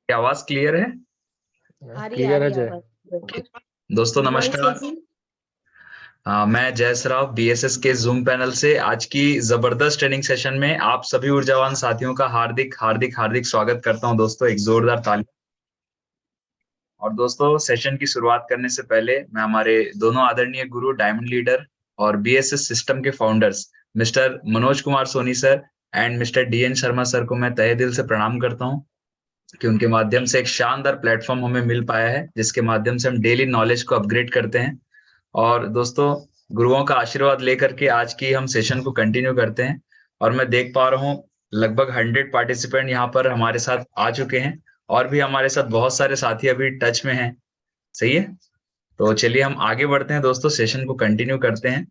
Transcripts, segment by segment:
क्या आवाज क्लियर है? क्लियर है जय। दोस्तों नमस्कार। मैं जयस राव बीएसएस के जूम पैनल से आज की जबरदस्त ट्रेनिंग सेशन में आप सभी ऊर्जावान साथियों का हार्दिक हार्दिक हार्दिक स्वागत करता हूं। दोस्तों एक जोरदार ताली। और दोस्तों सेशन की शुरुआत करने से पहले मैं हमारे दोनों आदरणीय गुरु डायमंड लीडर और बीएसएस सिस्टम के founders mister Manoj Kumar Soni sir and mister DN Sharma sir को मैं तहे दिल से प्रणाम करता हूं कि उनके माध्यम से एक शानदार प्लेटफॉर्म हमें मिल पाया है जिसके माध्यम से हम डेली नॉलेज को अपग्रेड करते हैं। और दोस्तों गुरुओं का आशीर्वाद लेकर के आज की हम सेशन को कंटिन्यू करते हैं। और मैं देख पा रहा हूँ लगभग 100 पार्टिसिपेंट यहाँ पर हमारे साथ आ चुके हैं और भी हमारे साथ बहुत सारे साथी अभी टच में हैं। सही है, तो चलिए हम आगे बढ़ते हैं दोस्तों, सेशन को कंटिन्यू करते हैं।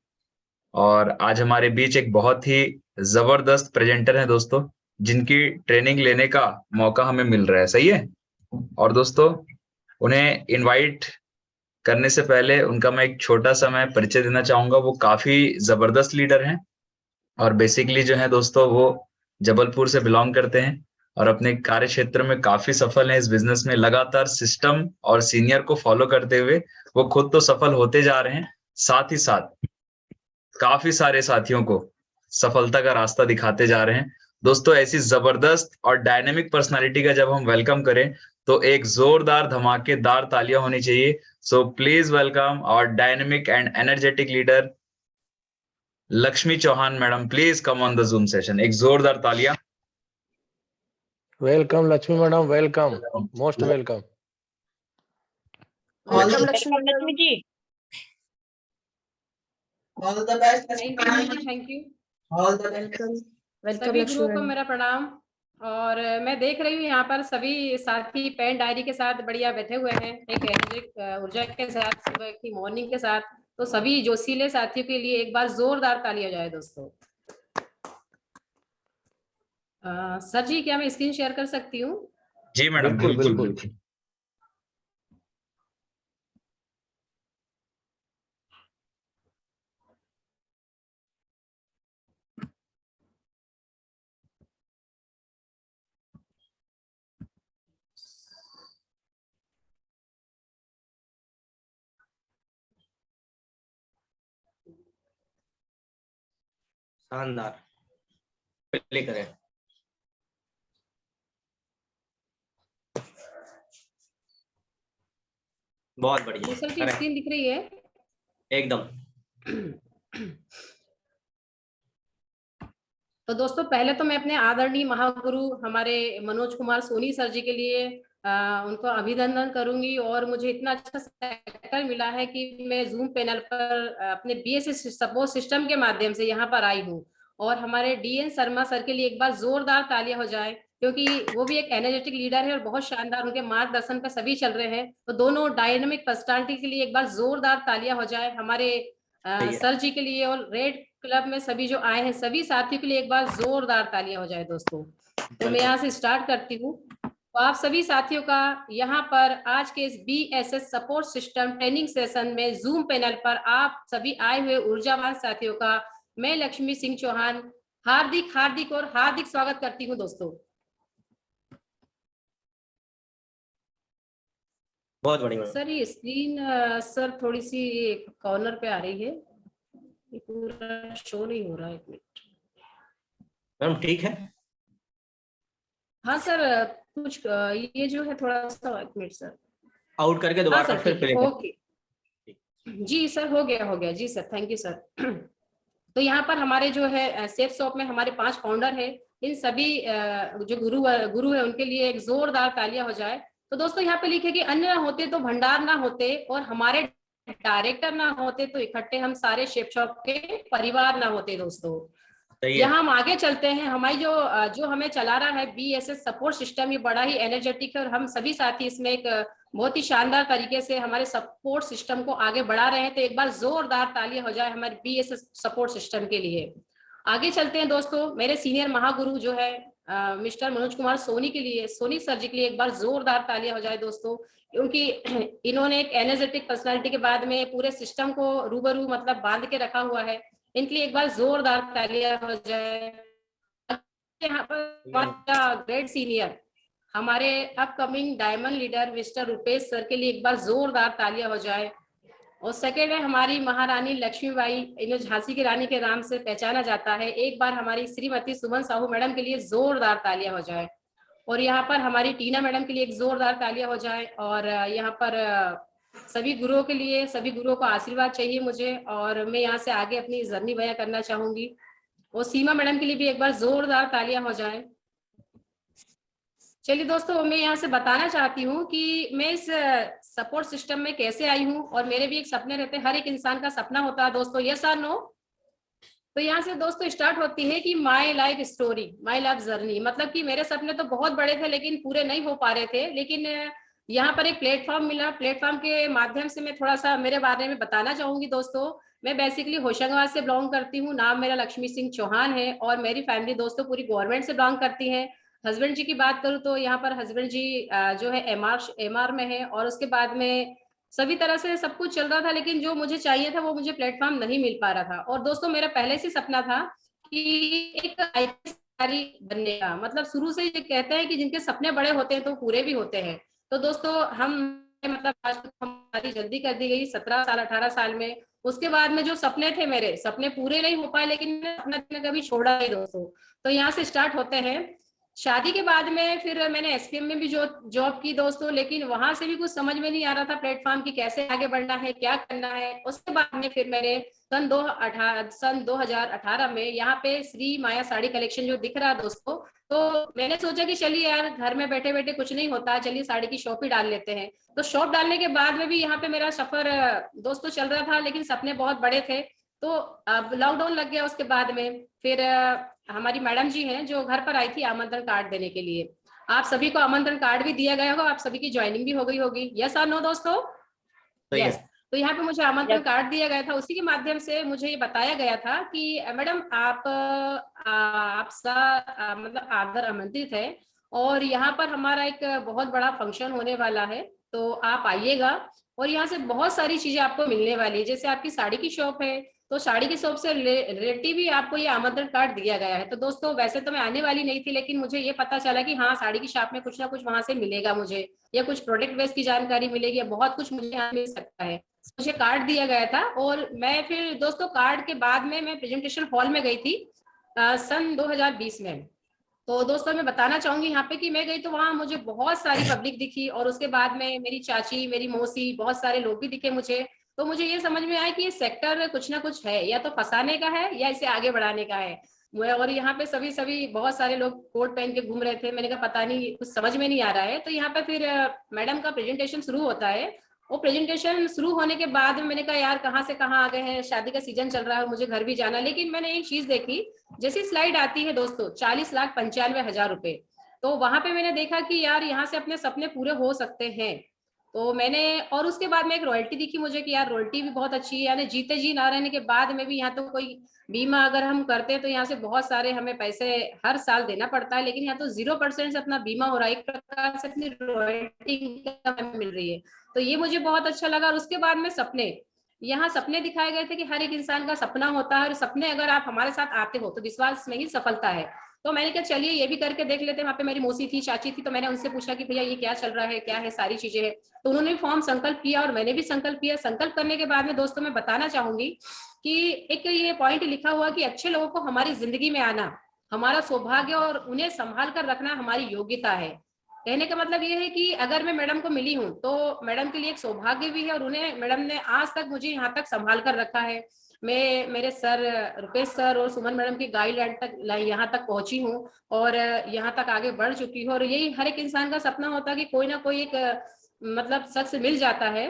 और आज हमारे बीच एक बहुत ही जबरदस्त प्रेजेंटर है दोस्तों, जिनकी ट्रेनिंग लेने का मौका हमें मिल रहा है। सही है, और दोस्तों उन्हें इनवाइट करने से पहले उनका मैं एक छोटा सा मैं परिचय देना चाहूंगा। वो काफी जबरदस्त लीडर हैं और बेसिकली जो है दोस्तों वो जबलपुर से बिलोंग करते हैं और अपने कार्य क्षेत्र में काफी सफल हैं। इस बिजनेस में लगातार सिस्टम और सीनियर को फॉलो करते हुए वो खुद तो सफल होते जा रहे हैं, साथ ही साथ काफी सारे साथियों को सफलता का रास्ता दिखाते जा रहे हैं। दोस्तों ऐसी जबरदस्त और डायनेमिक पर्सनालिटी का जब हम वेलकम करें तो एक जोरदार धमाकेदार तालियां होनी चाहिए। So please welcome our dynamic and energetic leader Lakshmi Chauhan madam. Please come on the Zoom session. एक जोरदार तालियां। Welcome Lakshmi madam, welcome, most welcome. Welcome Lakshmi ji. All the best. Thank you. All the welcome. सभी गुरुओं को मेरा प्रणाम। और मैं देख रही हूँ यहाँ पर सभी साथी पेन डायरी के साथ बढ़िया बैठे हुए हैं, एक एनर्जिक ऊर्जा के साथ, सुबह की मॉर्निंग के साथ। तो सभी जोशीले साथियों के लिए एक बार जोरदार ताली हो जाए दोस्तों। सर जी क्या मैं स्क्रीन शेयर कर सकती हूँ? जी मैडम, बिल्कुल बिल्कुल। शानदार, प्ले करें। बहुत बढ़िया सर जी स्क्रीन दिख रही है एकदम। तो दोस्तों पहले तो मैं अपने आदरणीय महागुरु हमारे मनोज कुमार सोनी सर जी के लिए उनको अभिनंदन करूंगी। और मुझे इतना अच्छा सेटल मिला है कि मैं जूम पैनल पर अपने बीएसएस सपोर्ट सिस्टम के माध्यम से यहाँ पर आई हूँ। और हमारे डीएन शर्मा सर के लिए एक बार जोरदार तालियां हो जाए, क्योंकि वो भी एक एनर्जेटिक लीडर है और बहुत शानदार उनके मार्गदर्शन पर सभी चल रहे हैं। तो दोनों डायनेमिक पर्सनालिटी के लिए एक बार जोरदार तालियां हो जाए हमारे सर जी के लिए। और रेड क्लब में सभी जो आए हैं सभी साथियों के लिए एक बार जोरदार तालियां हो जाए दोस्तों। तो मैं यहाँ से स्टार्ट करती हूँ। तो आप सभी साथियों का यहाँ पर आज के इस BSS support system training session में जूम पैनल पर आप सभी आए हुए ऊर्जावान साथियों का मैं लक्ष्मी सिंह चौहान हार्दिक हार्दिक और हार्दिक स्वागत करती हूँ दोस्तों। बहुत बढ़िया सर ये स्क्रीन सर थोड़ी सी कॉर्नर पे आ रही है, ये पूरा शो नहीं हो रहा है। एक मिनट मैम, ठीक है। हाँ सर कुछ ये जो है थोड़ा सा, एक मिनट सर आउट करके हाँ दोबारा सर फिर ठीक प्ले है, करें। ओके जी सर, हो गया जी सर, थैंक यू सर। तो यहाँ पर हमारे जो है सेफ शॉप में हमारे 5 फाउंडर हैं। इन सभी जो गुरु है उनके लिए एक जोरदार तालियां हो जाए। तो दोस्तों यहाँ पे लिखे कि अन्य ना होते तो भंडार ना होते और हमारे डायरेक्टर ना होते तो इकट्ठे हम सारे शेफ शॉप के परिवार ना होते दोस्तों। यहाँ हम आगे चलते हैं। हमारी जो हमें चला रहा है बीएसएस सपोर्ट सिस्टम, ये बड़ा ही एनर्जेटिक है और हम सभी साथी इसमें एक बहुत ही शानदार तरीके से हमारे सपोर्ट सिस्टम को आगे बढ़ा रहे हैं। तो एक बार जोरदार तालियां हो जाए हमारे बीएसएस सपोर्ट सिस्टम के लिए। आगे चलते हैं दोस्तों। मेरे सीनियर महागुरु जो है मिस्टर मनोज कुमार सोनी के लिए, सोनी सर जी के लिए एक बार जोरदार तालियां हो जाए दोस्तों, क्योंकि इन्होंने एक एनर्जेटिक पर्सनालिटी के बाद में पूरे सिस्टम को रूबरू मतलब बांध के रखा हुआ है। इनके लिए एक बार जोरदार तालियां हो जाए। यहाँ पर ग्रेट सीनियर हमारे upcoming diamond leader mister Rupesh sir के लिए एक बार जोरदार तालियां हो जाए। और सेकेंड है हमारी महारानी लक्ष्मीबाई, इन्हें झांसी की रानी के नाम से पहचाना जाता है, एक बार हमारी श्रीमती सुमन साहू मैडम के लिए जोरदार तालियां हो जाए। और यहाँ पर हमारी टीना मैडम के लिए एक जोरदार तालियां हो जाए। और यहाँ पर सभी गुरुओं के लिए, सभी गुरुओं का आशीर्वाद चाहिए मुझे, और मैं यहाँ से आगे अपनी जर्नी बयां करना चाहूंगी। और सीमा मैडम के लिए भी एक बार जोरदार तालियां हो जाए। चलिए दोस्तों, मैं यहाँ से बताना चाहती हूँ कि मैं इस सपोर्ट सिस्टम में कैसे आई हूँ, और मेरे भी एक सपने रहते हैं, हर एक इंसान का सपना होता है दोस्तों, यस और नो। तो यहाँ से दोस्तों स्टार्ट होती है कि my life story, my life journey. मतलब कि मेरे सपने तो बहुत बड़े थे लेकिन पूरे नहीं हो पा रहे थे, लेकिन यहाँ पर एक प्लेटफॉर्म मिला, प्लेटफॉर्म के माध्यम से मैं थोड़ा सा मेरे बारे में बताना चाहूंगी दोस्तों। मैं बेसिकली होशंगाबाद से बिलोंग करती हूँ, नाम मेरा लक्ष्मी सिंह चौहान है, और मेरी फैमिली दोस्तों पूरी गवर्नमेंट से बिलोंग करती है। हस्बैंड जी की बात करूँ तो यहाँ पर हस्बैंड जी जो है एमआर में है, और उसके बाद में सभी तरह से सब कुछ चल रहा था, लेकिन जो मुझे चाहिए था वो मुझे प्लेटफॉर्म नहीं मिल पा रहा था। और दोस्तों मेरा पहले से सपना था कि एक आईपीएस अधिकारी बनने का, मतलब शुरू से ये कहते हैं कि जिनके सपने बड़े होते हैं तो पूरे भी होते हैं। तो दोस्तों हम, मतलब आज तक हमारी जल्दी कर दी गई 17 साल 18 साल में। उसके बाद में जो सपने थे, मेरे सपने पूरे नहीं हो पाए, लेकिन मैंने सपना कभी छोड़ा नहीं दोस्तों। तो यहाँ से स्टार्ट होते हैं। शादी के बाद में फिर मैंने एसपीएम में भी जॉब की दोस्तों, लेकिन वहां से भी कुछ समझ में नहीं आ रहा था प्लेटफॉर्म की, कैसे आगे बढ़ना है, क्या करना है। उसके बाद में फिर मैंने सन 2018 में यहाँ पे श्री माया साड़ी कलेक्शन जो दिख रहा है दोस्तों, तो मैंने सोचा कि चलिए यार, घर में बैठे बैठे कुछ नहीं होता, चलिए साड़ी की शॉप ही डाल लेते हैं। तो शॉप डालने के बाद में भी यहाँ पे मेरा सफर दोस्तों चल रहा था, लेकिन सपने बहुत बड़े थे। तो अब लॉकडाउन लग गया, उसके बाद में फिर हमारी मैडम जी हैं जो घर पर आई थी आमंत्रण कार्ड देने के लिए। आप सभी को आमंत्रण कार्ड भी दिया गया होगा, आप सभी की ज्वाइनिंग भी हो गई होगी, यस और नो दोस्तों? सही है। यस। तो यहाँ पे मुझे आमंत्रण कार्ड दिया गया था, उसी के माध्यम से मुझे ये बताया गया था कि मैडम आप मतलब आदर आमंत्रित है, और यहाँ पर हमारा एक बहुत बड़ा फंक्शन होने वाला है, तो आप आइएगा। और यहाँ से बहुत सारी चीजें आपको मिलने वाली है, जैसे आपकी साड़ी की शॉप है, तो साड़ी की शॉप से रिलेटिव भी आपको ये आमंत्रण कार्ड दिया गया है। तो दोस्तों वैसे तो मैं आने वाली नहीं थी, लेकिन मुझे ये पता चला कि हाँ, साड़ी की शॉप में कुछ ना कुछ वहां से मिलेगा मुझे, या कुछ प्रोडक्ट बेस की जानकारी मिलेगी, या बहुत कुछ मुझे यहाँ मिल सकता है। मुझे कार्ड दिया गया था, और मैं फिर दोस्तों कार्ड के बाद में मैं प्रेजेंटेशन हॉल में गई थी सन 2020 में। तो दोस्तों मैं बताना चाहूंगी यहाँ पे कि मैं गई तो वहां मुझे बहुत सारी पब्लिक दिखी, और उसके बाद में मेरी चाची, मेरी मौसी, बहुत सारे लोग भी दिखे मुझे। तो मुझे ये समझ में आया कि ये सेक्टर कुछ ना कुछ है, या तो फंसाने का है या इसे आगे बढ़ाने का है। और यहाँ पे सभी सभी बहुत सारे लोग कोट पहन के घूम रहे थे। मैंने कहा पता नहीं, कुछ समझ में नहीं आ रहा है। तो यहाँ पे फिर मैडम का प्रेजेंटेशन शुरू होता है। वो प्रेजेंटेशन शुरू होने के बाद में मैंने कहा यार कहाँ से कहाँ आ गए हैं, शादी का सीजन चल रहा है और मुझे घर भी जाना। लेकिन मैंने एक चीज देखी, जैसी स्लाइड आती है दोस्तों 40,95,000 रुपए, तो वहां पे मैंने देखा कि यार यहाँ से अपने सपने पूरे हो सकते हैं। तो मैंने, और उसके बाद में एक रॉयल्टी दिखी मुझे कि यार रॉयल्टी भी बहुत अच्छी है, यानी जीते जी ना रहने के बाद में भी यहाँ तो कोई बीमा अगर हम करते हैं तो यहाँ से बहुत सारे हमें पैसे हर साल देना पड़ता है, लेकिन यहाँ तो 0% से अपना बीमा हो रहा है, एक प्रकार से अपनी रॉयल्टी मिल रही है। तो ये मुझे बहुत अच्छा लगा। और उसके बाद में सपने, यहाँ सपने दिखाए गए थे कि हर एक इंसान का सपना होता है, और सपने अगर आप हमारे साथ आते हो तो विश्वास में ही सफलता है। तो मैंने कहा चलिए ये भी करके देख लेते हैं। वहाँ पे मेरी मौसी थी, चाची थी, तो मैंने उनसे पूछा कि भैया ये क्या चल रहा है, क्या है, सारी चीजें है। तो उन्होंने फॉर्म संकल्प किया और मैंने भी संकल्प किया। संकल्प करने के बाद में दोस्तों मैं बताना चाहूंगी कि एक ये पॉइंट लिखा हुआ कि अच्छे लोगों को हमारी जिंदगी में आना हमारा सौभाग्य, और उन्हें संभाल कर रखना हमारी योग्यता है। कहने का मतलब ये है कि अगर मैं मैडम को मिली हूँ तो मैडम के लिए एक सौभाग्य भी है, और उन्हें मैडम ने आज तक मुझे यहाँ तक संभाल कर रखा है। मैं मेरे सर रुपेश सर और सुमन मैडम की गाइडलाइन तक यहाँ तक पहुंची हूँ, और यहाँ तक आगे बढ़ चुकी हूँ। और यही हर एक इंसान का सपना होता है कि कोई ना कोई एक मतलब शख्स मिल जाता है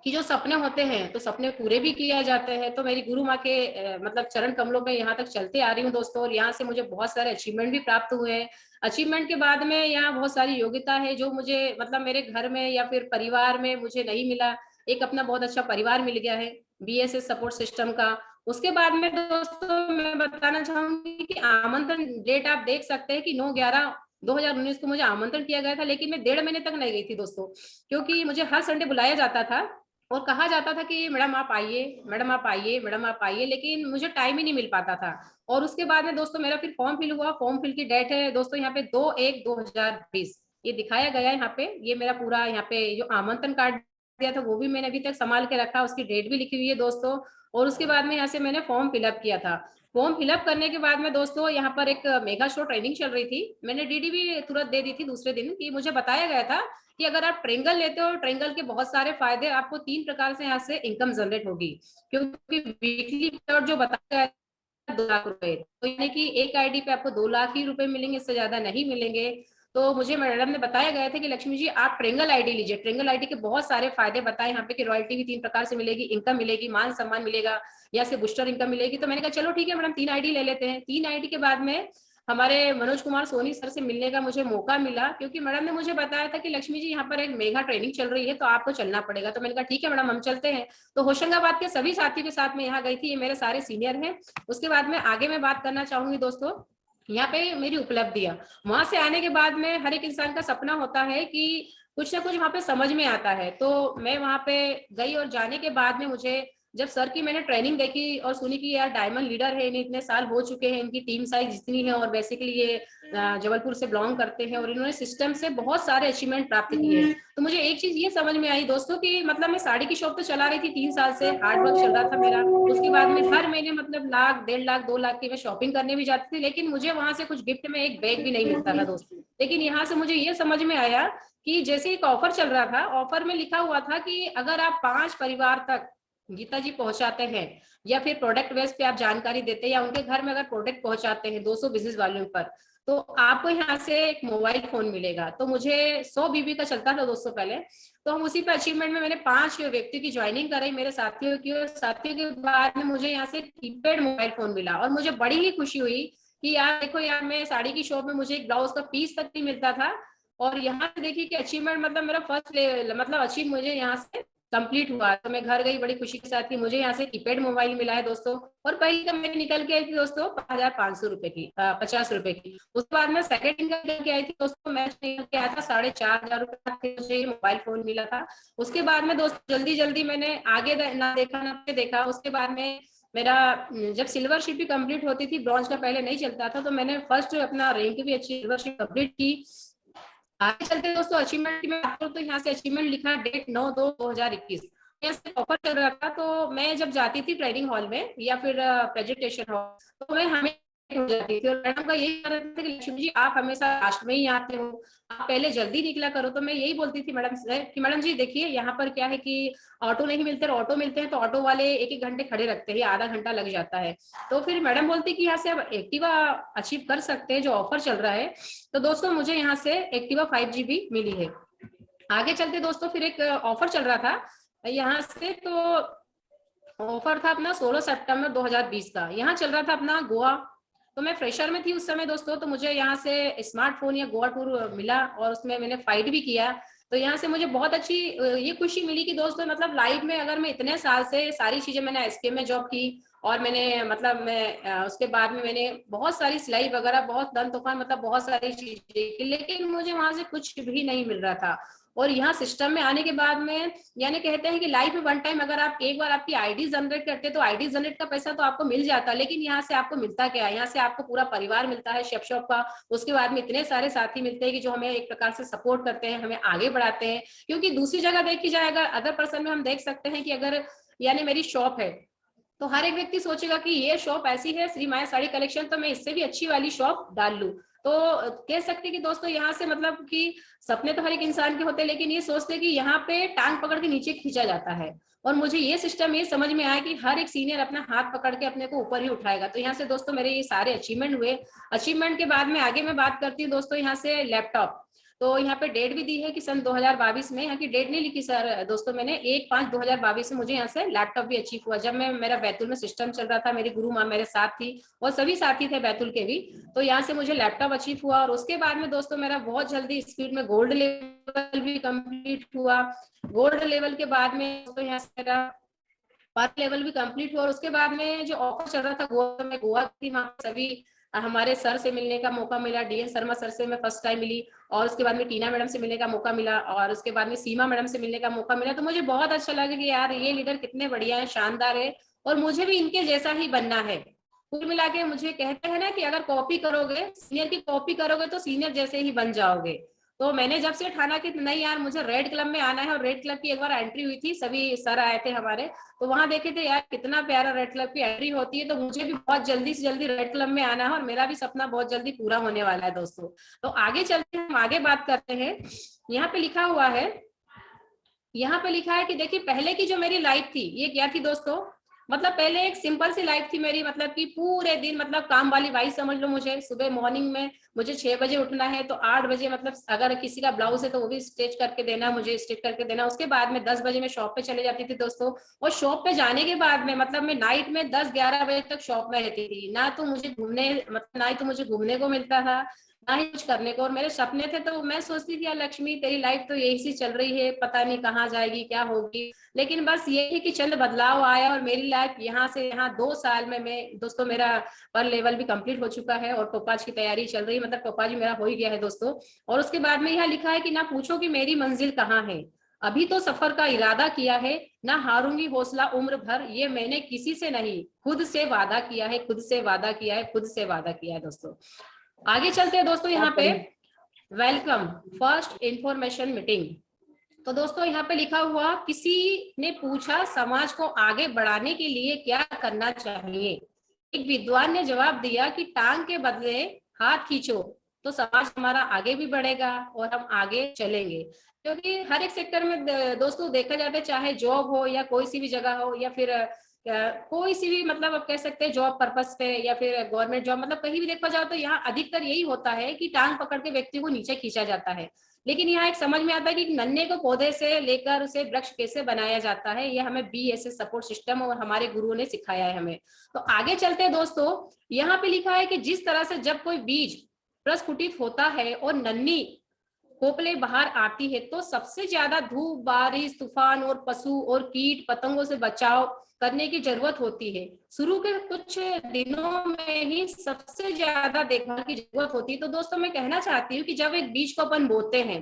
कि जो सपने होते हैं तो सपने पूरे भी किया जाते हैं। तो मेरी गुरु माँ के मतलब चरण कमलों में यहाँ तक चलते आ रही हूँ दोस्तों, और यहाँ से मुझे बहुत सारे अचीवमेंट भी प्राप्त हुए हैं। अचीवमेंट के बाद में यहाँ बहुत सारी योग्यता है जो मुझे मतलब मेरे घर में या फिर परिवार में मुझे नहीं मिला। एक अपना बहुत अच्छा परिवार मिल गया है बीएसएस सपोर्ट सिस्टम का। उसके बाद में दोस्तों मैं बताना चाहूंगी कि आमंत्रण डेट आप देख सकते हैं कि 9/11/2019 को मुझे आमंत्रण किया गया था, लेकिन मैं 1.5 महीने तक नहीं गई थी दोस्तों, क्योंकि मुझे हर संडे बुलाया जाता था और कहा जाता था कि मैडम आप आइए, मैडम आप आइए, मैडम आप आइए, लेकिन मुझे टाइम ही नहीं मिल पाता था। और उसके बाद में दोस्तों मेरा फिर फॉर्म फिल हुआ। फॉर्म फिल की डेट है दोस्तों यहाँ पे 2/1/2020। ये दिखाया गया है यहाँ पे। ये मेरा पूरा यहाँ पे जो आमंत्रण कार्ड दिया था वो भी मैंने अभी तक संभाल के रखा, उसकी डेट भी लिखी हुई है दोस्तों। और उसके बाद में यहाँ से मैंने फॉर्म फिलअप किया था। फॉर्म फिलअप करने के बाद में दोस्तों यहाँ पर एक मेगा शो ट्रेनिंग चल रही थी, मैंने डीडी भी तुरंत दे दी थी दूसरे दिन, कि मुझे बताया गया था कि अगर आप ट्रेंगल लेते हो, ट्रेंगल के बहुत सारे फायदे, आपको 3 प्रकार से यहाँ से इनकम जनरेट होगी। क्योंकि वीकली जो बताया गया 2 लाख रुपए, तो यानी कि एक आईडी पे आपको 2 लाख ही रुपए मिलेंगे, इससे ज्यादा नहीं मिलेंगे। तो मुझे मैडम ने बताया गया था कि लक्ष्मी जी आप ट्रेंगल आईडी लीजिए, ट्रेंगल आईडी के बहुत सारे फायदे बताए यहाँ पे, कि रॉयल्टी भी 3 प्रकार से मिलेगी, इनकम मिलेगी, मान सम्मान मिलेगा, या से बूस्टर इनकम मिलेगी। तो मैंने कहा चलो ठीक है मैडम 3 आईडी ले लेते हैं। 3 आईडी के बाद में हमारे मनोज कुमार सोनी सर से मिलने का मुझे मौका मिला, क्योंकि मैडम ने मुझे बताया था कि लक्ष्मी जी यहाँ पर एक मेगा ट्रेनिंग चल रही है, तो आपको चलना पड़ेगा। तो मैंने कहा ठीक है मैडम हम चलते हैं। तो होशंगाबाद के सभी साथियों के साथ में यहाँ गई थी, ये मेरे सारे सीनियर हैं। उसके बाद में आगे मैं बात करना चाहूंगी दोस्तों, यहाँ पे मेरी उपलब्धियां, वहां से आने के बाद में हर एक इंसान का सपना होता है कि कुछ ना कुछ वहां पे समझ में आता है। तो मैं वहां पे गई और जाने के बाद में मुझे जब सर की मैंने ट्रेनिंग देखी और सुनी कि यार डायमंड लीडर है, इन्हें इतने साल हो चुके हैं, इनकी टीम साइज जितनी है, और बेसिकली ये जबलपुर से बिलोंग करते हैं, और इन्होंने सिस्टम से बहुत सारे अचीवमेंट प्राप्त किए हैं। तो मुझे एक चीज ये समझ में आई दोस्तों कि मतलब मैं साड़ी की शॉप तो चला रही थी 3 साल से, हार्ड वर्क चल रहा था मेरा। उसके बाद में हर महीने मतलब लाख 1.5 लाख 2 लाख की मैं शॉपिंग करने भी जाती थी, लेकिन मुझे वहां से कुछ गिफ्ट में एक बैग भी नहीं मिलता था दोस्तों। लेकिन यहाँ से मुझे ये समझ में आया कि जैसे एक ऑफर चल रहा था, ऑफर में लिखा हुआ था कि अगर आप 5 परिवार तक गीता जी पहुंचाते हैं, या फिर प्रोडक्ट बेस पे आप जानकारी देते हैं, या उनके घर में अगर प्रोडक्ट पहुंचाते हैं 200 बिजनेस वॉल्यूम पर, तो आपको यहाँ से एक मोबाइल फोन मिलेगा। तो मुझे 100 बीबी का चलता था दोस्तों पहले, तो हम उसी पे अचीवमेंट में मैंने 5 व्यक्ति की ज्वाइनिंग कराई मेरे साथियों की, और साथियों के बाद में मुझे यहाँ से कीपैड मोबाइल फोन मिला। और मुझे बड़ी ही खुशी हुई कि यार देखो यार, मैं साड़ी की शॉप में मुझे एक ब्लाउज का पीस तक नहीं मिलता था, और यहाँ से देखिए कि अचीवमेंट मतलब मेरा फर्स्ट मतलब अचीव मुझे यहाँ से कंप्लीट हुआ। तो मैं घर गई बड़ी खुशी के साथ कि मुझे यहाँ से कीपैड मोबाइल मिला है दोस्तों। और पहली इनकम मेरी निकल के आई थी दोस्तों 5,500 रुपए की, 50 रुपए की। उसके बाद में सेकंड इनकम निकल के आई थी दोस्तों, मैच निकल के आया था 4,500 रुपए, मुझे ये मोबाइल फोन मिला था। उसके बाद में दोस्तों जल्दी जल्दी मैंने आगे ना देखा ना देखा। उसके बाद में मेरा जब सिल्वर शीट भी कंप्लीट होती थी, ब्रॉन्ज का पहले नहीं चलता था, तो मैंने फर्स्ट अपना रैंक भी अच्छी सिल्वर शीट कंप्लीट की। आगे चलते दोस्तों अचीवमेंट की मैं बात करूं तो यहाँ से अचीवमेंट लिखा डेट 9/2/2021, यहाँ से ऑफर चल रहा था। तो मैं जब जाती थी ट्रेनिंग हॉल में या फिर प्रेजेंटेशन हॉल, तो मैं हमें हो जाती थी, और मैडम का यही कहना था कि लक्ष्मी जी आप हमेशा लास्ट में ही आते हो, आप पहले जल्दी निकला करो। तो मैं यही बोलती थी मैडम से कि मैडम जी देखिए यहाँ पर क्या है कि ऑटो नहीं मिलते, ऑटो मिलते हैं तो ऑटो वाले 1-1 घंटे खड़े रखते हैं, आधा घंटा लग जाता है। तो फिर मैडम बोलती कि यहाँ से आप एक्टिवा अचीव कर सकते हैं जो ऑफर चल रहा है। तो दोस्तों मुझे यहाँ से एक्टिवा 5GB मिली है। आगे चलते दोस्तों फिर एक ऑफर चल रहा था यहाँ से, तो ऑफर था अपना 16 सितंबर 2020 का, यहाँ चल रहा था अपना गोवा। तो मैं फ्रेशर में थी उस समय दोस्तों, तो मुझे यहाँ से स्मार्टफोन या गोवा टूर मिला, और उसमें मैंने फाइट भी किया। तो यहाँ से मुझे बहुत अच्छी ये खुशी मिली कि दोस्तों मतलब लाइफ में अगर मैं इतने साल से सारी चीजें, मैंने एसके में जॉब की, और मैंने मतलब मैं उसके बाद में मैंने बहुत सारी सिलाई वगैरह, बहुत दन तूफान, मतलब बहुत सारी चीजें की, लेकिन मुझे वहां से कुछ भी नहीं मिल रहा था। और यहाँ सिस्टम में आने के बाद में, यानी कहते हैं कि लाइफ में वन टाइम अगर आप एक बार आपकी आईडी जनरेट करते हैं तो आईडी जनरेट का पैसा तो आपको मिल जाता है, लेकिन यहाँ से आपको मिलता क्या है, यहाँ से आपको पूरा परिवार मिलता है शेफ शॉप का। उसके बाद में इतने सारे साथी मिलते हैं कि जो हमें एक प्रकार से सपोर्ट करते हैं, हमें आगे बढ़ाते हैं। क्योंकि दूसरी जगह देखी जाए, अगर अदर पर्सन में हम देख सकते हैं कि अगर यानी मेरी शॉप है, तो हर एक व्यक्ति सोचेगा कि ये शॉप ऐसी है श्री माया साड़ी कलेक्शन, तो मैं इससे भी अच्छी वाली शॉप डाल लूं। तो कह सकते हैं कि दोस्तों यहाँ से मतलब कि सपने तो हर एक इंसान के होते हैं, लेकिन ये सोचते हैं कि यहाँ पे टांग पकड़ के नीचे खींचा जाता है। और मुझे ये सिस्टम ये समझ में आया कि हर एक सीनियर अपना हाथ पकड़ के अपने को ऊपर ही उठाएगा। तो यहाँ से दोस्तों मेरे ये सारे अचीवमेंट हुए। अचीवमेंट के बाद में आगे मैं बात करती हूँ दोस्तों यहाँ से लैपटॉप। तो यहाँ पे डेट भी दी है कि सन 2022 में, यहाँ की डेट नहीं लिखी सर दोस्तों मैंने, 1/5/2022 में मुझे यहाँ से लैपटॉप भी अचीव हुआ। जब मैं मेरा बैतूल में सिस्टम चल रहा था, मेरी गुरु माँ मेरे साथ थी और सभी साथी थे बैतूल के भी, तो यहाँ से मुझे लैपटॉप अचीव हुआ। और उसके बाद में दोस्तों मेरा बहुत जल्दी स्पीड में गोल्ड लेवल भी कंप्लीट हुआ। गोल्ड लेवल के बाद में दोस्तों यहाँ से मेरा पर्ल लेवल भी कंप्लीट हुआ। और उसके बाद में जो ऑफर चल रहा था गोवा में, गोवा थी, वहाँ सभी हमारे सर से मिलने का मौका मिला। डीएन शर्मा सर से मैं फर्स्ट टाइम मिली, और उसके बाद में टीना मैडम से मिलने का मौका मिला, और उसके बाद में सीमा मैडम से मिलने का मौका मिला। तो मुझे बहुत अच्छा लगा कि यार ये लीडर कितने बढ़िया है, शानदार है, और मुझे भी इनके जैसा ही बनना है। कुल मिला के मुझे कहते हैं ना कि अगर कॉपी करोगे, सीनियर की कॉपी करोगे तो सीनियर जैसे ही बन जाओगे। तो मैंने जब से ठाना कि नहीं यार मुझे रेड क्लब में आना है, और रेड क्लब की एक बार एंट्री हुई थी, सभी सर आए थे हमारे, तो वहां देखे थे यार कितना प्यारा रेड क्लब की एंट्री होती है, तो मुझे भी बहुत जल्दी से जल्दी रेड क्लब में आना है, और मेरा भी सपना बहुत जल्दी पूरा होने वाला है दोस्तों। तो आगे चलते हैं, हम आगे बात करते हैं। यहाँ पे लिखा हुआ है, यहाँ पे लिखा है कि देखिए पहले की जो मेरी लाइफ थी ये क्या थी दोस्तों, मतलब पहले एक सिंपल सी लाइफ थी मेरी, मतलब कि पूरे दिन मतलब काम वाली बाई समझ लो मुझे। सुबह मॉर्निंग में मुझे 6 बजे उठना है, तो 8 बजे मतलब अगर किसी का ब्लाउज है तो वो भी स्टिच करके देना, मुझे स्टिच करके देना। उसके बाद में 10 बजे मैं शॉप पे चले जाती थी दोस्तों, और शॉप पे जाने के बाद में मतलब मैं नाइट में 10-11 बजे तक शॉप में रहती थी। ना तो मुझे घूमने मतलब ना ही तो मुझे घूमने को मिलता था, ना ही कुछ करने को। और मेरे सपने थे, तो मैं सोचती थी यार लक्ष्मी तेरी लाइफ तो यही सी चल रही है, पता नहीं कहाँ जाएगी क्या होगी। लेकिन बस ये है कि चंद बदलाव आया, और मेरी लाइफ यहाँ से यहाँ 2 साल में मैं दोस्तों मेरा पर लेवल भी कंप्लीट हो चुका है, और टोपाज की तैयारी चल रही है, मतलब टोपाज मेरा हो ही गया है दोस्तों। और उसके बाद में यहाँ लिखा है कि ना पूछो कि मेरी मंजिल कहाँ है, अभी तो सफर का इरादा किया है, ना हारूंगी हौसला उम्र भर, ये मैंने किसी से नहीं खुद से वादा किया है, खुद से वादा किया है, खुद से वादा किया है दोस्तों। आगे चलते हैं दोस्तों, यहाँ पे वेलकम फर्स्ट इंफॉर्मेशन मीटिंग। तो दोस्तों यहाँ पे लिखा हुआ, किसी ने पूछा समाज को आगे बढ़ाने के लिए क्या करना चाहिए। एक विद्वान ने जवाब दिया कि टांग के बदले हाथ खींचो, तो समाज हमारा आगे भी बढ़ेगा और हम आगे चलेंगे। क्योंकि हर एक सेक्टर में दोस्तों देखा जाता है, चाहे जॉब हो या कोई सी भी जगह हो, या फिर कोई सी भी मतलब आप कह सकते हैं जॉब पर्पस पे, या फिर गवर्नमेंट जॉब, मतलब कहीं भी देखा जाओ तो यहाँ अधिकतर यही होता है कि टांग पकड़ के व्यक्ति को नीचे खींचा जाता है। लेकिन यहाँ एक समझ में आता है कि नन्हे को पौधे से लेकर उसे वृक्ष कैसे बनाया जाता है, यह हमें BSS सपोर्ट सिस्टम और हमारे गुरुओं ने सिखाया है हमें। तो आगे चलते हैं दोस्तों, यहाँ पे लिखा है कि जिस तरह से जब कोई बीज प्रस्फुटित होता है और नन्ही खोपले बाहर आती है, तो सबसे ज्यादा धूप, बारिश, तूफान और पशु और कीट पतंगों से बचाव करने की जरूरत होती है। शुरू के कुछ दिनों में ही सबसे ज्यादा देखभाल की जरूरत होती है। तो दोस्तों मैं कहना चाहती हूँ कि जब एक बीज को अपन बोते हैं,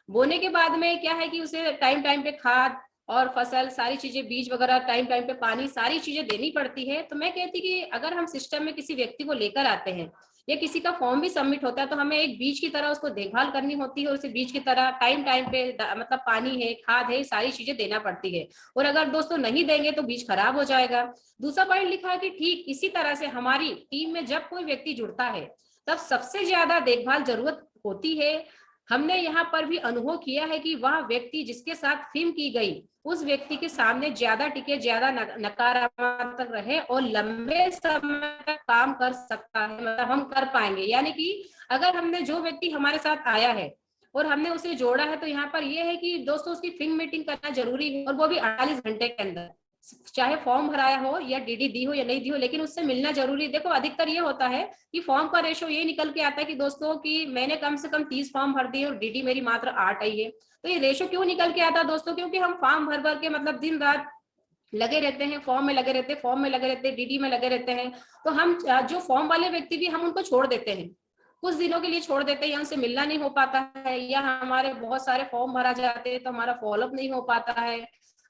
बोने के बाद में क्या है कि उसे टाइम टाइम पे खाद और फसल सारी चीजें, बीज वगैरह टाइम टाइम पे पानी, सारी चीजें देनी पड़ती है। तो मैं कहती कि अगर हम सिस्टम में किसी व्यक्ति को लेकर आते हैं, या किसी का फॉर्म भी सबमिट होता है, तो हमें एक बीज की तरह उसको देखभाल करनी होती है, और उसे बीज की तरह टाइम टाइम पे मतलब पानी है, खाद है, सारी चीजें देना पड़ती है। और अगर दोस्तों नहीं देंगे तो बीज खराब हो जाएगा। दूसरा पॉइंट लिखा है कि ठीक इसी तरह से हमारी टीम में जब कोई व्यक्ति जुड़ता है, तब सबसे ज्यादा देखभाल जरूरत होती है। हमने यहाँ पर भी अनुभव किया है कि वह व्यक्ति जिसके साथ फिल्म की गई, उस व्यक्ति के सामने ज्यादा टिके, ज्यादा नकारात्मक रहे और लंबे समय तक काम कर सकता है, मतलब हम कर पाएंगे। यानी कि अगर हमने जो व्यक्ति हमारे साथ आया है और हमने उसे जोड़ा है, तो यहाँ पर यह है कि दोस्तों उसकी फिल्म मीटिंग करना जरूरी है, और वो भी 48 घंटे के अंदर, चाहे फॉर्म भराया हो या DD दी हो या नहीं दी हो, लेकिन उससे मिलना जरूरी है। देखो अधिकतर ये होता है कि फॉर्म का रेशो ये निकल के आता है कि दोस्तों कि मैंने कम से कम 30 फॉर्म भर दिए और DD मेरी मात्र 8 आई है। तो ये रेशो क्यों निकल के आता है दोस्तों, क्योंकि हम फॉर्म भर भर के मतलब दिन रात लगे रहते हैं, फॉर्म में लगे रहते हैं, फॉर्म में लगे रहते हैं, DD में लगे रहते हैं। तो हम जो फॉर्म वाले व्यक्ति भी हम उनको छोड़ देते हैं, कुछ दिनों के लिए छोड़ देते हैं, या उनसे मिलना नहीं हो पाता है, या हमारे बहुत सारे फॉर्म भरा जाते हैं तो हमारा फॉलोअप नहीं हो पाता है।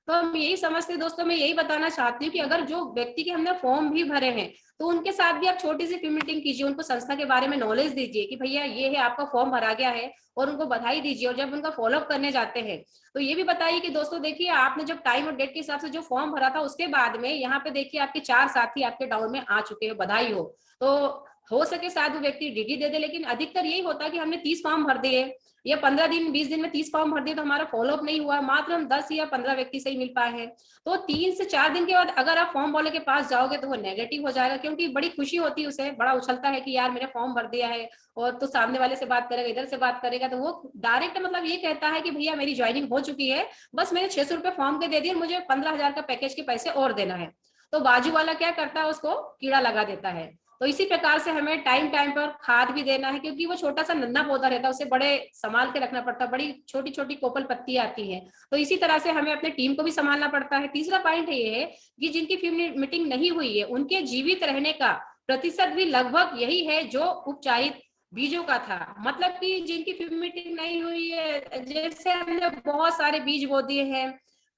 तो हम यही समझते हैं दोस्तों, मैं यही बताना चाहती हूँ कि अगर जो व्यक्ति के हमने फॉर्म भी भरे हैं, तो उनके साथ भी आप छोटी सी मीटिंग कीजिए, उनको संस्था के बारे में नॉलेज दीजिए कि भैया ये है आपका फॉर्म भरा गया है, और उनको बधाई दीजिए। और जब उनका फॉलोअप करने जाते हैं तो ये भी बताइए कि दोस्तों देखिए आपने जब टाइम और डेट के हिसाब से जो फॉर्म भरा था, उसके बाद में यहाँ पे देखिए आपके 4 साथी आपके डाउन में आ चुके हैं, बधाई हो। तो हो सके शायद वो व्यक्ति DD दे दे, लेकिन अधिकतर यही होता है कि हमने 30 फॉर्म भर दिए, या 15 दिन 20 दिन में 30 फॉर्म भर दिए, तो हमारा फॉलोअप नहीं हुआ, मात्र हम 10 या 15 व्यक्ति से ही मिल पाए हैं। तो 3 से 4 दिन के बाद अगर आप फॉर्म वाले के पास जाओगे तो वो नेगेटिव हो जाएगा, क्योंकि बड़ी खुशी होती है, उसे बड़ा उछलता है कि यार मैंने फॉर्म भर दिया है, और तो सामने वाले से बात करेगा, इधर से बात करेगा, तो वो डायरेक्ट मतलब ये कहता है कि भैया मेरी ज्वाइनिंग हो चुकी है, बस मैंने 600 रुपए फॉर्म के दे दिए, मुझे 15,000 का पैकेज के पैसे और देना है। तो बाजू वाला क्या करता है, उसको कीड़ा लगा देता है। तो इसी प्रकार से हमें टाइम टाइम पर खाद भी देना है, क्योंकि वो छोटा सा नन्हा पौधा रहता है, उसे बड़े संभाल के रखना पड़ता है, बड़ी छोटी छोटी कोपल पत्ती आती है। तो इसी तरह से हमें अपने टीम को भी संभालना पड़ता है। तीसरा पॉइंट ये है कि जिनकी फिल्म मीटिंग नहीं हुई है, उनके जीवित रहने का प्रतिशत भी लगभग यही है जो उपचारित बीजों का था। मतलब कि जिनकी फिल्म मीटिंग नहीं हुई है, जैसे हमने बहुत सारे बीज बो दिए हैं,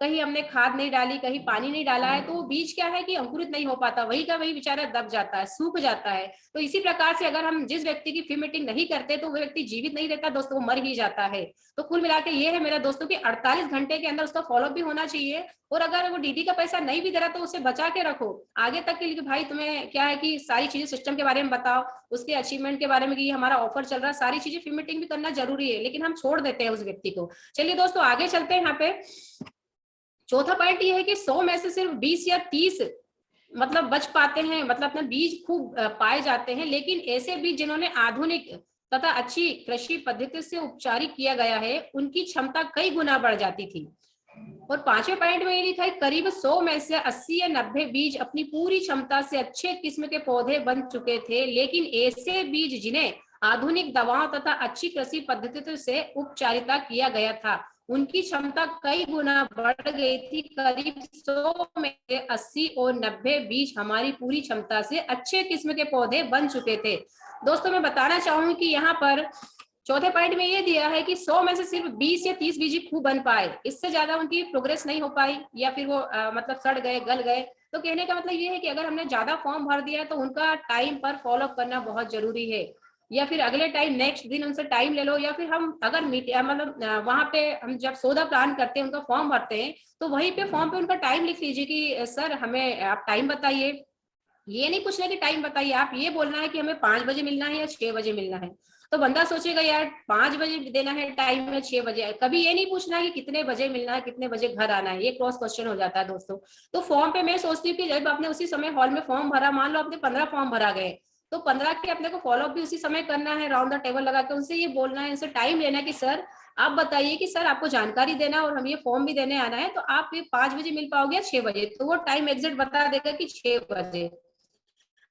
कहीं हमने खाद नहीं डाली, कहीं पानी नहीं डाला है, तो वो बीज क्या है कि अंकुरित नहीं हो पाता, वही का वही बेचारा दब जाता है, सूख जाता है। तो इसी प्रकार से अगर हम जिस व्यक्ति की फिल्म मीटिंग नहीं करते तो वो व्यक्ति जीवित नहीं रहता दोस्तों, वो मर ही जाता है। तो कुल मिला के ये है मेरा दोस्तों की 48 घंटे के अंदर उसका फॉलोअप भी होना चाहिए। और अगर वो डीडी का पैसा नहीं भी दे रहा तो उसे बचा के रखो आगे तक के लिए। भाई तुम्हें क्या है कि सारी चीजें सिस्टम के बारे में बताओ, उसके अचीवमेंट के बारे में कि हमारा ऑफर चल रहा है, सारी चीजें फिल्म मीटिंग भी करना जरूरी है, लेकिन हम छोड़ देते हैं उस व्यक्ति को। चलिए दोस्तों आगे चलते हैं। यहाँ पे चौथा पॉइंट ये है कि 100 में से सिर्फ 20 या 30 मतलब बच पाते हैं, मतलब अपना बीज खूब पाए जाते हैं। लेकिन ऐसे बीज जिन्होंने आधुनिक तथा अच्छी कृषि पद्धति से उपचारित किया गया है, उनकी क्षमता कई गुना बढ़ जाती थी। और पांचवें पॉइंट में ये लिखा है करीब 100 में से 80 या 90 बीज अपनी पूरी क्षमता से अच्छे किस्म के पौधे बन चुके थे। लेकिन ऐसे बीज जिन्हें आधुनिक दवाओं तथा अच्छी कृषि पद्धति से उपचारिता किया गया था, उनकी क्षमता कई गुना बढ़ गई थी। करीब 100 में से 80 और 90 बीज हमारी पूरी क्षमता से अच्छे किस्म के पौधे बन चुके थे। दोस्तों मैं बताना चाहूंगी कि यहाँ पर चौथे पॉइंट में ये दिया है कि 100 में से सिर्फ 20 या 30 बीज ही खूब बन पाए, इससे ज्यादा उनकी प्रोग्रेस नहीं हो पाई, या फिर वो मतलब सड़ गए, गल गए। तो कहने का मतलब ये है कि अगर हमने ज्यादा फॉर्म भर दिया है तो उनका टाइम पर फॉलो करना बहुत जरूरी है, या फिर अगले टाइम नेक्स्ट दिन उनसे टाइम ले लो, या फिर हम अगर मतलब वहां पे हम जब सौदा प्लान करते हैं, उनका फॉर्म भरते हैं, तो वहीं पे फॉर्म पे उनका टाइम लिख लीजिए कि सर हमें आप टाइम बताइए। ये नहीं पूछना कि टाइम बताइए, आप ये बोलना है कि हमें 5 बजे मिलना है या 6 बजे मिलना है। तो बंदा सोचेगा यार 5 बजे देना है टाइम में 6 बजे, कभी ये नहीं पूछना है कि कितने बजे मिलना है, कितने बजे घर आना है, ये क्रॉस क्वेश्चन हो जाता है दोस्तों। तो फॉर्म पे मैं सोचती हूँ कि जब आपने उसी समय हॉल में फॉर्म भरा, मान लो आपने 15 फॉर्म भरा गए, तो 15 के अपने को फॉलोअप भी उसी समय करना है, राउंड द टेबल लगा के उनसे ये बोलना है, उनसे टाइम लेना है कि सर आप बताइए कि सर आपको जानकारी देना और हम ये फॉर्म भी देने आना है, तो आप ये 5 बजे मिल पाओगे या 6 बजे, तो वो टाइम एग्जैक्ट बता देगा कि 6 बजे।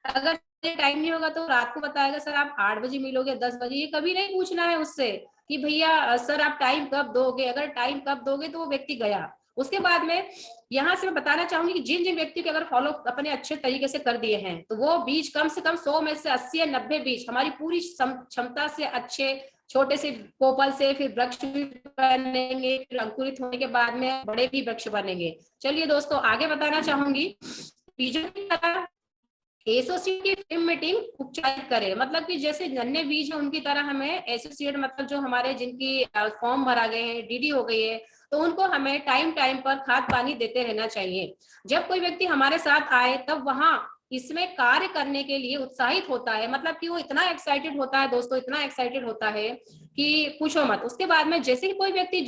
अगर टाइम नहीं होगा तो रात को बताएगा सर आप 8 बजे मिलोगे, 10 बजे। ये कभी नहीं पूछना है उससे कि भैया सर आप टाइम कब दोगे, अगर टाइम कब दोगे तो वो व्यक्ति गया। उसके बाद में यहाँ से मैं बताना चाहूंगी कि जिन जिन व्यक्तियों के अगर फॉलो अपने अच्छे तरीके से कर दिए हैं, तो वो बीज कम से कम 100 में से 80 या 90 बीज हमारी पूरी क्षमता से अच्छे छोटे से पोपल से फिर वृक्ष भी बनेंगे, फिर अंकुरित होने के बाद में बड़े भी वृक्ष बनेंगे। चलिए दोस्तों आगे बताना चाहूंगी, बीजों की तरह एसोसिएट की फिल्म मीटिंग उपचारित करे, मतलब कि जैसे नन्हे बीज है उनकी तरह हमें एसोसिएट, मतलब जो हमारे जिनकी फॉर्म भरा गए हैं, डीडी हो गई है, तो उनको हमें टाइम टाइम पर खाद पानी देते रहना चाहिए। जब कोई व्यक्ति हमारे साथ आए तब वहां इसमें कार्य करने के लिए उत्साहित होता है, मतलब कि वो इतना एक्साइटेड होता है दोस्तों, इतना एक्साइटेड होता है कि पूछो मत। उसके बाद में जैसे ही कोई व्यक्ति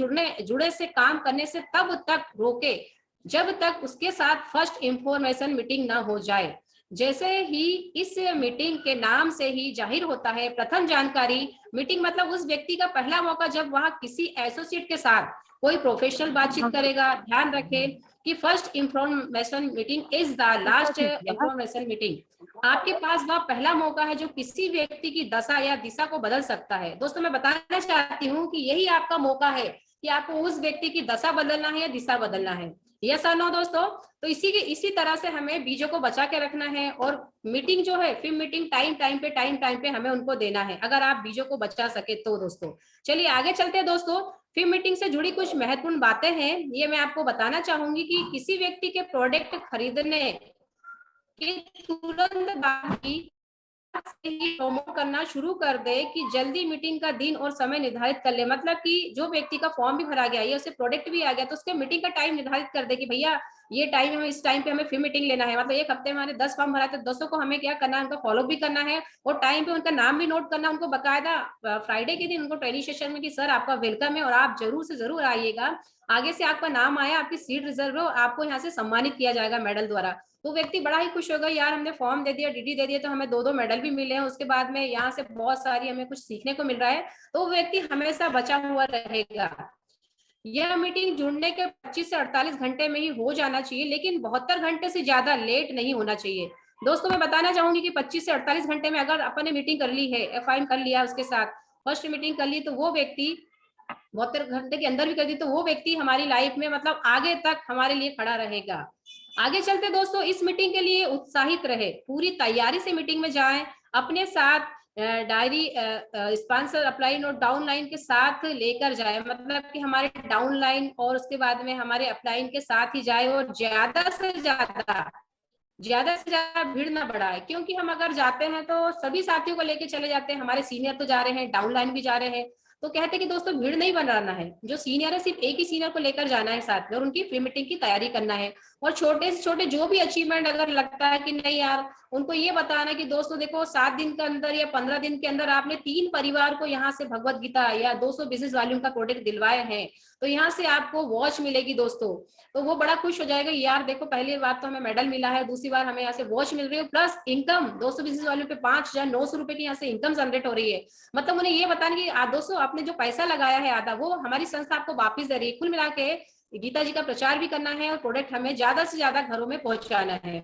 जुड़े से काम करने से तब तक रोके जब तक उसके साथ फर्स्ट इंफॉर्मेशन मीटिंग ना हो जाए। जैसे ही इस मीटिंग के नाम से ही जाहिर होता है प्रथम जानकारी मीटिंग, मतलब उस व्यक्ति का पहला मौका जब वह किसी एसोसिएट के साथ कोई प्रोफेशनल बातचीत करेगा। ध्यान रखें कि first information meeting is the last information meeting. आपके पास वह पहला मौका है जो किसी व्यक्ति की दशा या दिशा को बदल सकता है। दोस्तों मैं बताना चाहती हूँ कि यही आपका मौका है कि आपको उस व्यक्ति की दशा बदलना है या दिशा बदलना है। यस और नो दोस्तों? तो इसी तरह से हमें बीजों को बचा के रखना है, और मीटिंग जो है फिल्म मीटिंग टाइम टाइम पे हमें उनको देना है, अगर आप बीजों को बचा सके तो दोस्तों। चलिए आगे चलते हैं दोस्तों। फिल्म मीटिंग से जुड़ी कुछ महत्वपूर्ण बातें हैं, ये मैं आपको बताना चाहूंगी कि किसी व्यक्ति के प्रोडक्ट खरीदने के तुरंत बाद ही प्रमोट करना शुरू कर दे कि जल्दी मीटिंग का दिन और समय निर्धारित कर ले। मतलब कि जो व्यक्ति का फॉर्म भी भरा गया है, उसे प्रोडक्ट भी आ गया, तो उसके मीटिंग का टाइम निर्धारित कर दे कि भैया ये टाइम हमें, इस टाइम पे हमें फिर मीटिंग लेना है। मतलब एक हफ्ते में हमारे 10 फॉर्म भरा, तो 10 को हमें क्या करना है, उनका फॉलो भी करना है और टाइम पे उनका नाम भी नोट करना, उनको बकायदा फ्राइडे के दिन उनको ट्रेनिंग सेशन में कि सर आपका वेलकम है और आप जरूर से जरूर आइएगा, आगे से आपका नाम आया, आपकी सीट रिजर्व हो, आपको यहाँ से सम्मानित किया जाएगा मेडल द्वारा। तो व्यक्ति बड़ा ही खुश होगा, यार हमने फॉर्म दे दिया, डीडी दे दिया, तो हमें 2-2 मेडल भी मिले हैं, उसके बाद में यहाँ से बहुत सारी हमें कुछ सीखने को मिल रहा है, तो वो व्यक्ति हमेशा बचा हुआ रहेगा। यह मीटिंग जुड़ने के 25 से 48 घंटे में ही हो जाना चाहिए, लेकिन 72 घंटे से ज्यादा लेट नहीं होना चाहिए। दोस्तों मैं बताना चाहूंगी कि 25 से 48 घंटे में अगर अपन ने मीटिंग कर ली है, एफआईएम कर लिया उसके साथ, फर्स्ट मीटिंग कर ली, तो वो व्यक्ति 72 घंटे के अंदर भी कर दी, तो वो व्यक्ति हमारी लाइफ में मतलब आगे तक हमारे लिए खड़ा रहेगा। आगे चलते दोस्तों, इस मीटिंग के लिए उत्साहित रहे, पूरी तैयारी से मीटिंग में जाएं, अपने साथ डायरी स्पॉन्सर अपलाइन और डाउन लाइन के साथ लेकर जाए, मतलब कि हमारे डाउन लाइन और उसके बाद में हमारे अपलाइन के साथ ही जाए, और ज्यादा से ज्यादा भीड़ ना बढ़ाए, क्योंकि हम अगर जाते हैं तो सभी साथियों को लेके चले जाते हैं, हमारे सीनियर तो जा रहे हैं, डाउन लाइन भी जा रहे हैं, तो कहते हैं कि दोस्तों भीड़ नहीं बनाना है, जो सीनियर है सिर्फ एक ही सीनियर को लेकर जाना है साथ में और उनकी प्री मीटिंग की तैयारी करना है। और छोटे से छोटे जो भी अचीवमेंट अगर लगता है कि नहीं यार, उनको ये बताना कि दोस्तों देखो 7 दिन के अंदर या 15 दिन के अंदर आपने 3 परिवार को यहाँ से भगवत गीता या 200 बिजनेस वॉल्यूम का प्रोडक्ट दिलवाए हैं, तो यहाँ से आपको वॉच मिलेगी दोस्तों, तो वो बड़ा खुश हो जाएगा यार, देखो पहली बार तो हमें मेडल मिला है, दूसरी बार हमें यहाँ से वॉच मिल रही है, प्लस इनकम 200 बिजनेस वॉल्यूम पे 5,900 रुपए की यहाँ से इनकम जनरेट हो रही है। मतलब उन्हें ये बताना कि दोस्तों आपने जो पैसा लगाया है आधा, वो हमारी संस्था आपको वापिस दे रही है। कुल मिला के गीता जी का प्रचार भी करना है और प्रोडक्ट हमें ज्यादा से ज्यादा घरों में पहुंचाना है।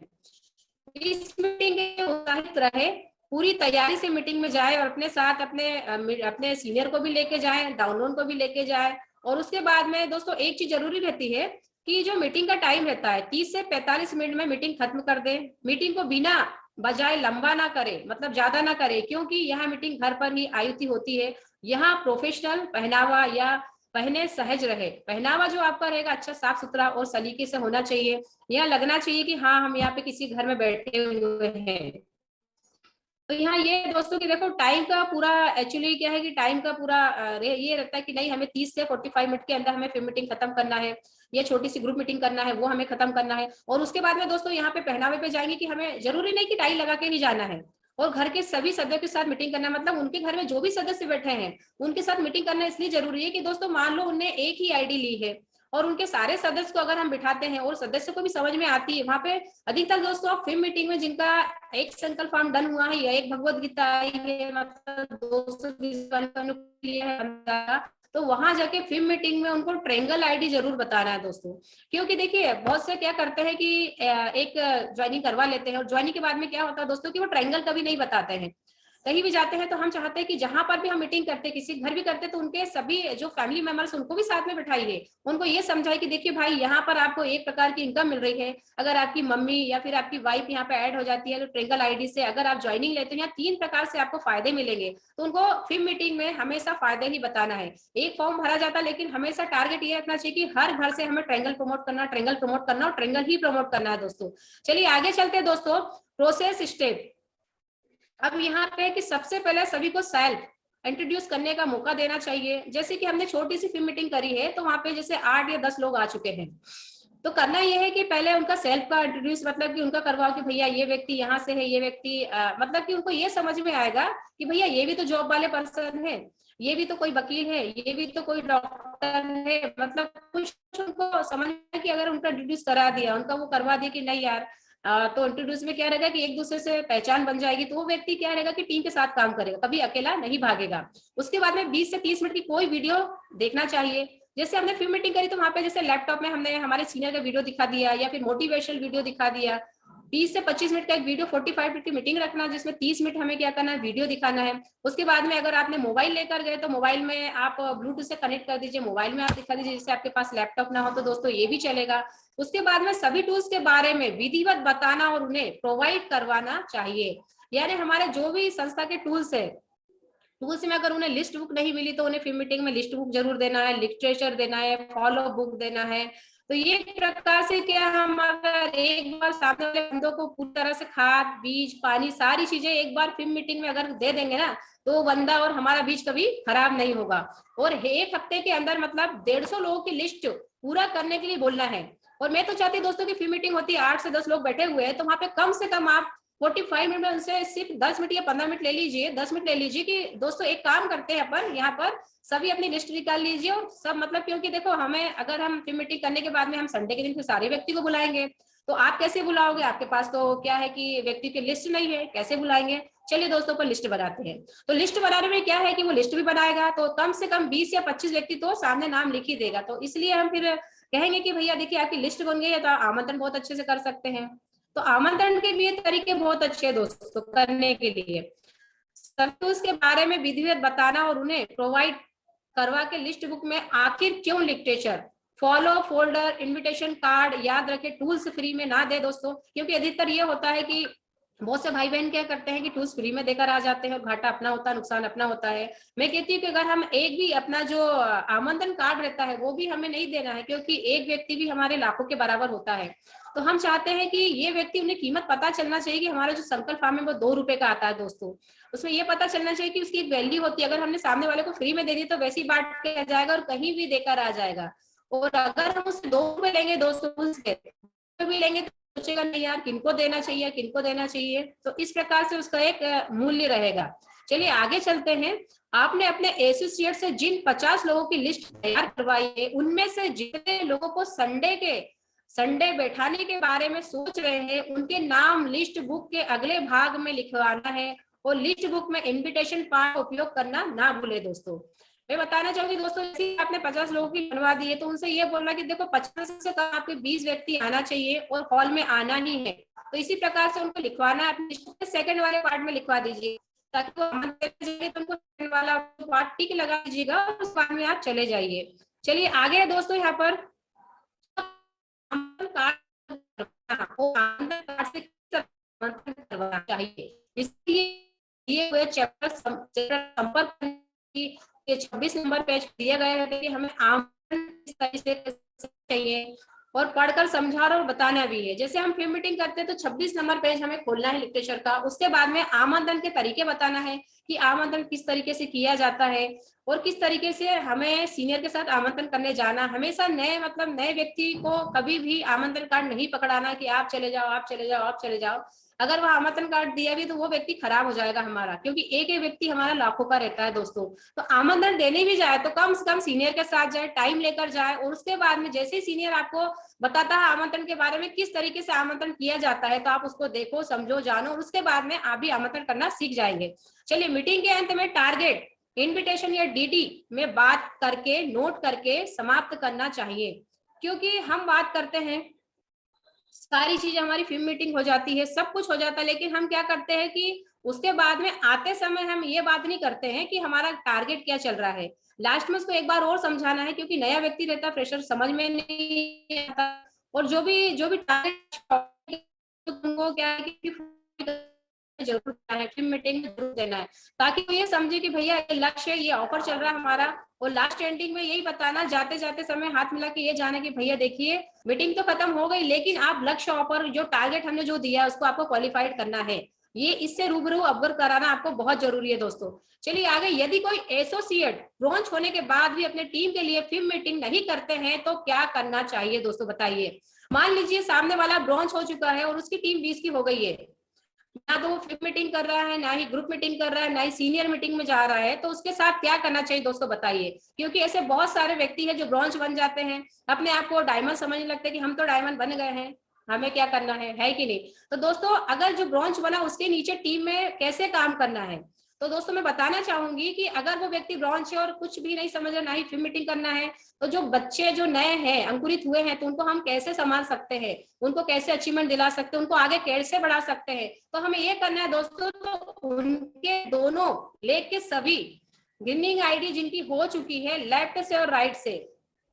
इस मीटिंग के उत्साहित रहे, पूरी तैयारी से मीटिंग में जाए और अपने साथ अपने सीनियर को भी लेके जाए, डाउनलोड को भी लेके जाए। और उसके बाद में दोस्तों एक चीज जरूरी रहती है कि जो मीटिंग का टाइम रहता है 30 से 45 मिनट में मीटिंग खत्म कर दे। मीटिंग को बिना बजाय लंबा ना करे, मतलब ज्यादा ना करे, क्योंकि यहाँ मीटिंग घर पर ही आयोजित होती है। यहाँ प्रोफेशनल पहनावा या पहने सहज रहे, पहनावा जो आपका रहेगा अच्छा साफ सुथरा और सलीके से होना चाहिए। यहाँ लगना चाहिए कि हाँ हम यहाँ पे किसी घर में बैठे हुए हैं। तो यहाँ ये दोस्तों की देखो टाइम का पूरा एक्चुअली क्या है कि टाइम का पूरा ये रहता है कि नहीं हमें 30 से 45 मिनट के अंदर हमें फिर मीटिंग खत्म करना है, ये छोटी सी ग्रुप मीटिंग करना है वो हमें खत्म करना है। और उसके बाद में दोस्तों यहाँ पे पहनावे पे जाएंगे कि हमें जरूरी नहीं कि टाई लगा के ही जाना है, और घर के सभी सदस्यों के साथ मीटिंग करना, मतलब उनके घर में जो भी सदस्य बैठे हैं उनके साथ मीटिंग करना इसलिए जरूरी है कि दोस्तों मान लो उन्हें एक ही आईडी ली है और उनके सारे सदस्य को अगर हम बिठाते हैं और सदस्य को भी समझ में आती है, वहां पे अधिकतर दोस्तों आप फिल्म मीटिंग में जिनका एक संकल्प फॉर्म डन हुआ है या एक भगवत गीता आई है, मतलब 220 तो वहां जाके फिल्म मीटिंग में उनको ट्रायंगल आईडी जरूर बताना है दोस्तों। क्योंकि देखिए बहुत से क्या करते हैं कि एक ज्वाइनिंग करवा लेते हैं और ज्वाइनिंग के बाद में क्या होता है दोस्तों कि वो ट्रायंगल कभी नहीं बताते हैं। कहीं भी जाते हैं तो हम चाहते हैं कि जहां पर भी हम मीटिंग करते हैं, किसी घर भी करते हैं, तो उनके सभी जो फैमिली मेंबर्स उनको भी साथ में बिठाइए, उनको ये समझाइए कि देखिए भाई यहाँ पर आपको एक प्रकार की इनकम मिल रही है, अगर आपकी मम्मी या फिर आपकी वाइफ यहाँ पे ऐड हो जाती है तो ट्रायंगल आईडी से अगर आप ज्वाइनिंग लेते हैं, यहाँ 3 प्रकार से आपको फायदे मिलेंगे। तो उनको फिल्म मीटिंग में हमेशा फायदे ही बताना है। एक फॉर्म भरा जाता है लेकिन हमेशा टारगेट ये रखना चाहिए कि हर घर से हमें ट्रायंगल प्रमोट करना, ट्रायंगल प्रमोट करना और ट्रायंगल ही प्रमोट करना है दोस्तों। चलिए आगे चलते हैं दोस्तों, प्रोसेस स्टेप। अब यहाँ पे कि सबसे पहले सभी को सेल्फ इंट्रोड्यूस करने का मौका देना चाहिए। जैसे कि हमने छोटी सी फिल्म मीटिंग करी है तो वहां पे जैसे 8 या 10 लोग आ चुके हैं, तो करना ये है कि पहले उनका सेल्फ का इंट्रोड्यूस, मतलब कि उनका करवाओ कि भैया ये व्यक्ति यहाँ से है, ये व्यक्ति मतलब कि उनको ये समझ में आएगा कि भैया ये भी तो जॉब वाले पर्सन है, ये भी तो कोई वकील है, ये भी तो कोई डॉक्टर है, मतलब कुछ उनको समझ में कि अगर उनका इंट्रोड्यूस करा दिया, उनका वो करवा दिया कि नहीं यार तो इंट्रोड्यूस में क्या रहेगा कि एक दूसरे से पहचान बन जाएगी, तो वो व्यक्ति क्या रहेगा कि टीम के साथ काम करेगा, कभी अकेला नहीं भागेगा। उसके बाद में 20 से 30 मिनट की कोई वीडियो देखना चाहिए। जैसे हमने फिल्म मीटिंग करी तो वहां पे जैसे लैपटॉप में हमने हमारे सीनियर का वीडियो दिखा दिया या फिर मोटिवेशनल वीडियो दिखा दिया। 20 से 25 मिनट का एक वीडियो, 45 मिनट की मीटिंग रखना जिसमें 30 मिनट हमें क्या करना है, वीडियो दिखाना है। उसके बाद में अगर आपने मोबाइल लेकर गए तो मोबाइल में आप ब्लूटूथ से कनेक्ट कर दीजिए, मोबाइल में आप दिखा दीजिए, जिससे आपके पास लैपटॉप ना हो तो दोस्तों ये भी चलेगा। उसके बाद में सभी टूल्स के बारे में विधिवत बताना और उन्हें प्रोवाइड करवाना चाहिए। यानी हमारे जो भी संस्था के टूल्स है, टूल्स में अगर उन्हें लिस्ट बुक नहीं मिली तो उन्हें फिल्म मीटिंग में लिस्ट बुक जरूर देना है, लिटरेचर देना है, फॉलो बुक देना है। तो ये प्रकार से क्या हम अगर एक बार सामने वाले बंदों को पूरी तरह से खाद, बीज, पानी, सारी चीजें एक बार फिल्म मीटिंग में अगर दे देंगे ना, तो बंदा और हमारा बीज कभी खराब नहीं होगा। और एक हफ्ते के अंदर मतलब 150 लोगों की लिस्ट पूरा करने के लिए बोलना है। और मैं तो चाहती हूँ दोस्तों की फिल्म मीटिंग होती है 8 से 10 लोग बैठे हुए हैं, तो वहां पे कम से कम आप 45 मिनट में उनसे सिर्फ 10 मिनट या 15 मिनट ले लीजिए, 10 मिनट ले लीजिए कि दोस्तों एक काम करते हैं अपन यहाँ पर सभी अपनी लिस्ट निकाल लीजिए और सब, मतलब क्योंकि देखो हमें अगर हम फिल्म मीटिंग करने के बाद में हम संडे के दिन फिर सारे व्यक्ति को बुलाएंगे, तो आप कैसे बुलाओगे, आपके पास तो क्या है कि व्यक्ति की लिस्ट नहीं है, कैसे बुलाएंगे। चलिए दोस्तों पर लिस्ट बनाते हैं। तो लिस्ट बनाने में क्या है कि वो लिस्ट भी बनाएगा तो कम से कम 20 या 25 व्यक्ति तो सामने नाम लिख ही देगा। तो इसलिए हम फिर कहेंगे कि भैया देखिए आपकी लिस्ट बन गई है तो आमंत्रण बहुत अच्छे से कर सकते हैं। तो आमंत्रण के भी तरीके बहुत अच्छे हैं दोस्तों करने के लिए। सब उसके बारे में विधिवत बताना और उन्हें प्रोवाइड करवा के लिस्ट बुक में आखिर क्यों literature, follow, folder, invitation card, याद रखे टूल्स फ्री में ना दे दोस्तों, क्योंकि अधिकतर ये होता है कि बहुत से भाई बहन क्या करते हैं कि टूल्स फ्री में देकर आ जाते हैं और घाटा अपना होता है, नुकसान अपना होता है। मैं कहती हूँ कि अगर हम एक भी अपना जो आमंत्रण कार्ड रहता है वो भी हमें नहीं देना है, क्योंकि एक व्यक्ति भी हमारे लाखों के बराबर होता है। तो हम चाहते हैं कि ये व्यक्ति, उन्हें कीमत पता चलना चाहिए कि हमारा जो संकल्प फार्म है वो 2 रुपए का आता है दोस्तों। उसमें ये पता चलना चाहिए कि उसकी एक वैल्यू होती है। अगर हमने सामने वाले को फ्री में दे दी तो वैसे ही बांट के आ जाएगा और कहीं भी देकर आ जाएगा। और अगर हम उससे 2 रुपए लेंगे दोस्तों, भी लेंगे तो सोचेगा नहीं यार किनको देना चाहिए, किनको देना चाहिए। तो इस प्रकार से उसका एक मूल्य रहेगा। चलिए आगे चलते हैं। आपने अपने एसोसिएट से जिन 50 लोगों की लिस्ट तैयार करवाई है, उनमें से जितने लोगों को संडे बैठाने के बारे में सोच रहे हैं, उनके नाम लिस्ट बुक के अगले भाग में लिखवाना है। और लिस्ट बुक में इनविटेशन कार्ड का उपयोग करना ना भूले दोस्तों। मैं बताना चाहूंगी दोस्तों, जैसे आपने 50 लोगों की बनवा दी है तो उनसे ये बोलना कि देखो 50 से कम आपके 20 व्यक्ति आना चाहिए और हॉल में आना ही है। तो इसी प्रकार से उनको लिखवाना है। अपने सेकंड वाले पार्ट में लिखवा दीजिए, ताकि वो तो उनको सेकंड वाला पार्ट टिक लगा दीजिएगा और उस पार्ट में आप चले जाइए। चलिए आगे दोस्तों, यहाँ पर करवाना चाहिए, इसलिए ये चैप्टर संपर्क 26 नंबर पेज दिए गए हैं कि हमें आमंत्रण किस तरीके से चाहिए और पढ़कर समझा और बताना भी है। जैसे हम फिल्म मीटिंग करते हैं तो 26 नंबर पेज हमें खोलना है लिटरेचर का। उसके बाद में आमंत्रण के तरीके बताना है कि आमंत्रण किस तरीके से किया जाता है और किस तरीके से हमें सीनियर के साथ आमंत्रण करने जाना। हमेशा नए व्यक्ति को कभी भी आमंत्रण कार्ड नहीं पकड़ाना कि आप चले जाओ, आप चले जाओ, आप चले जाओ। अगर वह आमंत्रण कार्ड दिया भी तो वो व्यक्ति खराब हो जाएगा हमारा, क्योंकि एक एक व्यक्ति हमारा लाखों का रहता है दोस्तों। तो आमंत्रण देने भी जाए तो कम से कम सीनियर के साथ जाए, टाइम लेकर जाए। और उसके बाद में जैसे ही सीनियर आपको बताता है आमंत्रण के बारे में, किस तरीके से आमंत्रण किया जाता है, तो आप उसको देखो, समझो, जानो और उसके बाद में आप भी आमंत्रण करना सीख जाएंगे। चलिए मीटिंग के अंत में टारगेट, इनविटेशन या डीडी में बात करके, नोट करके समाप्त करना चाहिए। क्योंकि हम बात करते हैं, सारी चीज हमारी फिल्म मीटिंग हो जाती है, सब कुछ हो जाता है, लेकिन हम क्या करते हैं कि उसके बाद में आते समय हम ये बात नहीं करते हैं कि हमारा टारगेट क्या चल रहा है। लास्ट में उसको एक बार और समझाना है, क्योंकि नया व्यक्ति रहता है, फ्रेशर समझ में नहीं आता। और जो भी टारगेट तुमको क्या है कि जरूर है, फिल्म मीटिंग में जरूर देना है, ताकि वो ये समझे कि भैया ये लक्ष्य है, ये ऑफर चल रहा है हमारा। और लास्ट एंडिंग में यही बताना, जाते जाते समय हाथ मिला के ये जाना कि भैया देखिए मीटिंग तो खत्म हो गई, लेकिन आप लक्ष्य ऑफर जो टारगेट हमने जो दिया उसको आपको क्वालिफाइड करना है। ये इससे रूबरू अवगत कराना आपको बहुत जरूरी है दोस्तों। चलिए आगे, यदि कोई एसोसिएट ब्रॉन्च होने के बाद भी अपने टीम के लिए फिल्म मीटिंग नहीं करते हैं तो क्या करना चाहिए दोस्तों, बताइए। मान लीजिए सामने वाला ब्रॉन्च हो चुका है और उसकी टीम 20 की हो गई है, ना तो वो फिल्म मीटिंग कर रहा है, ना ही ग्रुप मीटिंग कर रहा है, ना ही सीनियर मीटिंग में जा रहा है, तो उसके साथ क्या करना चाहिए दोस्तों, बताइए। क्योंकि ऐसे बहुत सारे व्यक्ति हैं जो ब्रॉन्ज बन जाते हैं, अपने आप को डायमंड समझने लगते हैं कि हम तो डायमंड बन गए हैं, हमें क्या करना है कि नहीं। तो दोस्तों अगर जो ब्रॉन्ज बना उसके नीचे टीम में कैसे काम करना है, तो दोस्तों मैं बताना चाहूंगी कि अगर वो व्यक्ति ब्रॉन्ज है और कुछ भी नहीं समझ रहा, ना ही फिल्म मीटिंग करना है, तो जो बच्चे जो नए हैं, अंकुरित हुए हैं, तो उनको हम कैसे संभाल सकते हैं, उनको कैसे अचीवमेंट दिला सकते हैं, उनको आगे कैसे बढ़ा सकते हैं। तो हमें ये करना है दोस्तों, तो उनके दोनों लेके सभी गिनिंग आईडी जिनकी हो चुकी है, लेफ्ट से और राइट से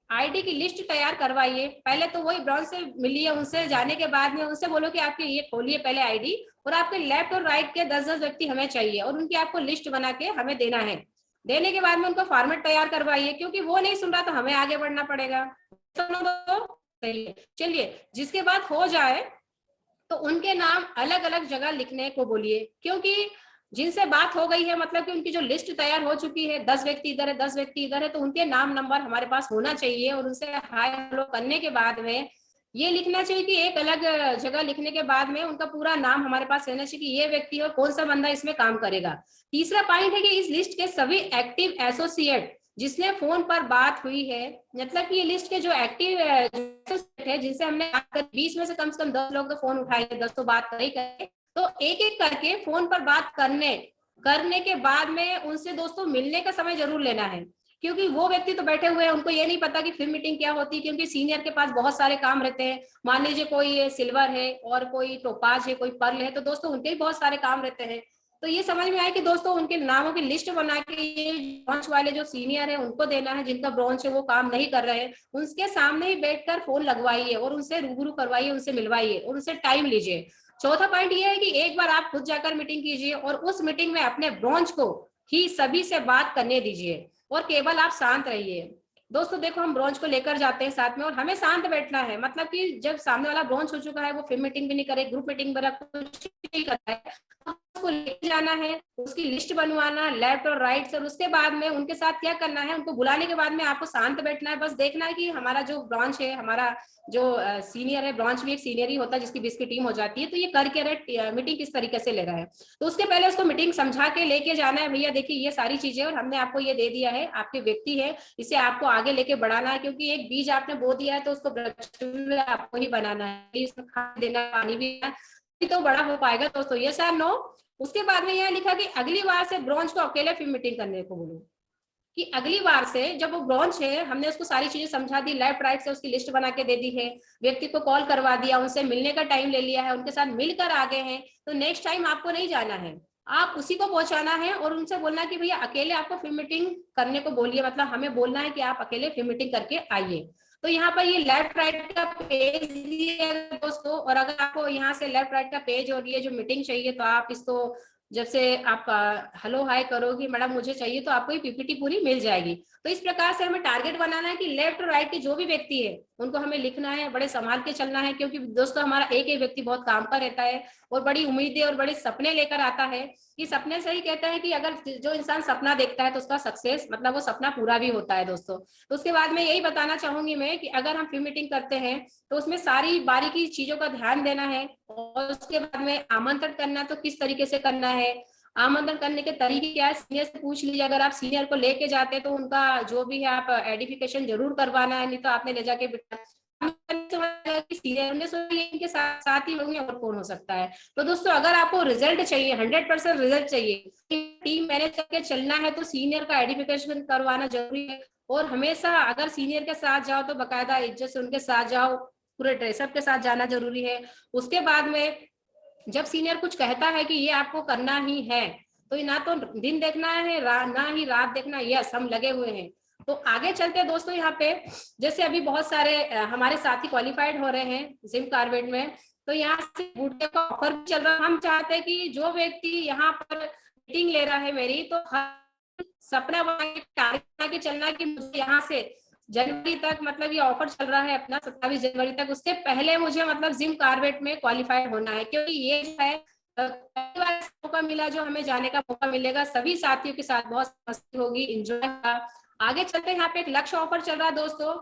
आईडी की लिस्ट तैयार करवाइए। पहले तो वही ब्रॉन्ज से मिलिए, उनसे जाने के बाद में उनसे बोलो कि आपके ये खोलिए पहले आईडी, और आपके लेफ्ट और राइट के 10-10 व्यक्ति हमें चाहिए और उनकी आपको लिस्ट बना के हमें देना है। देने के बाद में उनको फॉर्मेट तैयार करवाइए, क्योंकि वो नहीं सुन रहा तो हमें आगे बढ़ना पड़ेगा। चलिए जिसके बाद हो जाए तो उनके नाम अलग अलग जगह लिखने को बोलिए, क्योंकि जिनसे बात हो गई है, मतलब कि उनकी जो लिस्ट तैयार हो चुकी है, 10 व्यक्ति इधर है, 10 व्यक्ति इधर है, तो उनके नाम नंबर हमारे पास होना चाहिए। और उनसे हाय हेलो करने के बाद में ये लिखना चाहिए कि एक अलग जगह लिखने के बाद में उनका पूरा नाम हमारे पास रहना चाहिए कि ये व्यक्ति और कौन सा बंदा इसमें काम करेगा। तीसरा पॉइंट है कि इस लिस्ट के सभी एक्टिव एसोसिएट जिसने फोन पर बात हुई है, मतलब कि ये लिस्ट के जो एक्टिव एसोसिएट है जिनसे हमने 20 में से कम 10 लोग तो फोन उठाए, 10 तो बात नहीं करे, तो एक एक करके फोन पर बात करने के बाद में उनसे दोस्तों मिलने का समय जरूर लेना है। क्योंकि वो व्यक्ति तो बैठे हुए हैं, उनको ये नहीं पता कि फिल्म मीटिंग क्या होती है, क्योंकि सीनियर के पास बहुत सारे काम रहते हैं। मान लीजिए कोई सिल्वर है और कोई टोपाज है, कोई पर्ल है, तो दोस्तों उनके भी बहुत सारे काम रहते हैं। तो ये समझ में आया कि दोस्तों उनके नामों की लिस्ट बना के ये ब्रांच वाले जो सीनियर है उनको देना है, जिनका ब्रांच है वो काम नहीं कर रहे हैं, उनके सामने ही बैठकर फोन लगवाइए और उनसे रूबरू करवाइए, उनसे मिलवाइए और उनसे टाइम लीजिए। चौथा पॉइंट ये है कि एक बार आप खुद जाकर मीटिंग कीजिए और उस मीटिंग में अपने ब्रॉन्ज को ही सभी से बात करने दीजिए और केवल आप शांत रहिए। दोस्तों देखो, हम ब्रॉन्ज को लेकर जाते हैं साथ में और हमें शांत बैठना है, मतलब कि जब सामने वाला ब्रॉन्ज हो चुका है, वो फिर मीटिंग भी नहीं करे, ग्रुप मीटिंग वगैरह कुछ नहीं करता है, उसको लेके जाना है, उसकी लिस्ट बनवाना लेफ्ट और राइट से, और उसके बाद में उनके साथ क्या करना है, उनको बुलाने के बाद में आपको शांत बैठना है, बस देखना है कि हमारा जो ब्रांच है, हमारा जो सीनियर है, ब्रांच भी एक सीनियर ही होता है जिसकी 20 की टीम हो जाती है, तो ये करके मीटिंग किस तरीके से ले रहा है, तो उसके पहले उसको मीटिंग समझा के लेके जाना है, भैया देखिए ये सारी चीजें और हमने आपको ये दे दिया है, आपके व्यक्ति है, इसे आपको आगे लेके बढ़ाना है, क्योंकि एक बीज आपने बो दिया है तो उसको वृक्ष में आपको ही बनाना है, इसमें खाद देना, पानी भी देना, तो बड़ा हो पाएगा दोस्तों। यस और नो? उसके बाद में यह लिखा कि अगली बार से ब्रॉन्ज को अकेले फिर मीटिंग करने को बोलो, कि अगली बार से जब वो ब्रॉन्ज है, हमने उसको सारी चीजें समझा दी, लेफ्ट राइट से उसकी लिस्ट बना के दे दी है, व्यक्ति को कॉल करवा दिया, उनसे मिलने का टाइम ले लिया है, उनके साथ मिलकर आ गए हैं, तो नेक्स्ट टाइम आपको नहीं जाना है, आप उसी को पहुंचाना है और उनसे बोलना कि भैया अकेले आपको फिर मीटिंग करने को बोलिए, मतलब हमें बोलना है कि आप अकेले फिर मीटिंग करके आइए। तो यहाँ पर ये लेफ्ट राइट का पेज दिया है दोस्तों, और अगर आपको यहाँ से लेफ्ट राइट का पेज और ये जो मीटिंग चाहिए, तो आप इसको जब से आप हेलो हाय करोगी मैडम मुझे चाहिए, तो आपको ये पीपीटी पूरी मिल जाएगी। तो इस प्रकार से हमें टारगेट बनाना है कि लेफ्ट और राइट के जो भी व्यक्ति है उनको हमें लिखना है, बड़े संभाल के चलना है, क्योंकि दोस्तों हमारा एक ही व्यक्ति बहुत काम का रहता है और बड़ी उम्मीदें और बड़े सपने लेकर आता है, कि सपने से ही कहते हैं कि अगर जो इंसान सपना देखता है तो उसका सक्सेस मतलब वो सपना पूरा भी होता है दोस्तों। तो उसके बाद में यही बताना चाहूंगी मैं कि अगर हम प्री मीटिंग करते हैं तो उसमें सारी बारीकी चीजों का ध्यान देना है, और उसके बाद में आमंत्रण करना तो किस तरीके से करना है, आमंत्रण करने के तरीके क्या है, सीनियर से पूछ लीजिए, अगर आप सीनियर को लेके जाते हैं तो उनका जो भी है आप एडिफिकेशन जरूर करवाना है, नहीं तो आपने ले जाके सीनियर इनके साथ ही होंगे और कौन हो सकता है। तो दोस्तों अगर आपको रिजल्ट चाहिए, 100% रिजल्ट चाहिए, टीम मैनेज करके चलना है, तो सीनियर का एडिफिकेशन करवाना जरूरी है, और हमेशा अगर सीनियर के साथ जाओ तो बकायदा इज्जत से उनके साथ जाओ, पूरे ड्रेसअप के साथ जाना जरूरी है। उसके बाद में जब सीनियर कुछ कहता है कि ये आपको करना ही है, तो ना तो दिन देखना है ना ही रात देखना, यस हम लगे हुए हैं। तो आगे चलते हैं दोस्तों, यहाँ पे जैसे अभी बहुत सारे हमारे साथी क्वालिफाइड हो रहे हैं जिम कार्बेट में, तो यहाँ से बूटे का ऑफर भी चल रहा है। हम चाहते हैं कि जो व्यक्ति यहाँ पर मीटिंग ले रहा है मेरी, तो सपना बना के चलना कि मुझे यहाँ से जनवरी तक, मतलब ये ऑफर चल रहा है अपना 27 जनवरी तक, उसके पहले मुझे मतलब जिम कार्बेट में क्वालिफाइड होना है, क्योंकि ये जो है मौका मिला, जो हमें जाने का मौका मिलेगा, सभी साथियों के साथ बहुत मस्ती होगी, एंजॉय होगा। आगे चलते हैं, यहाँ पे एक लक्ष्य ऑफर चल रहा है दोस्तों,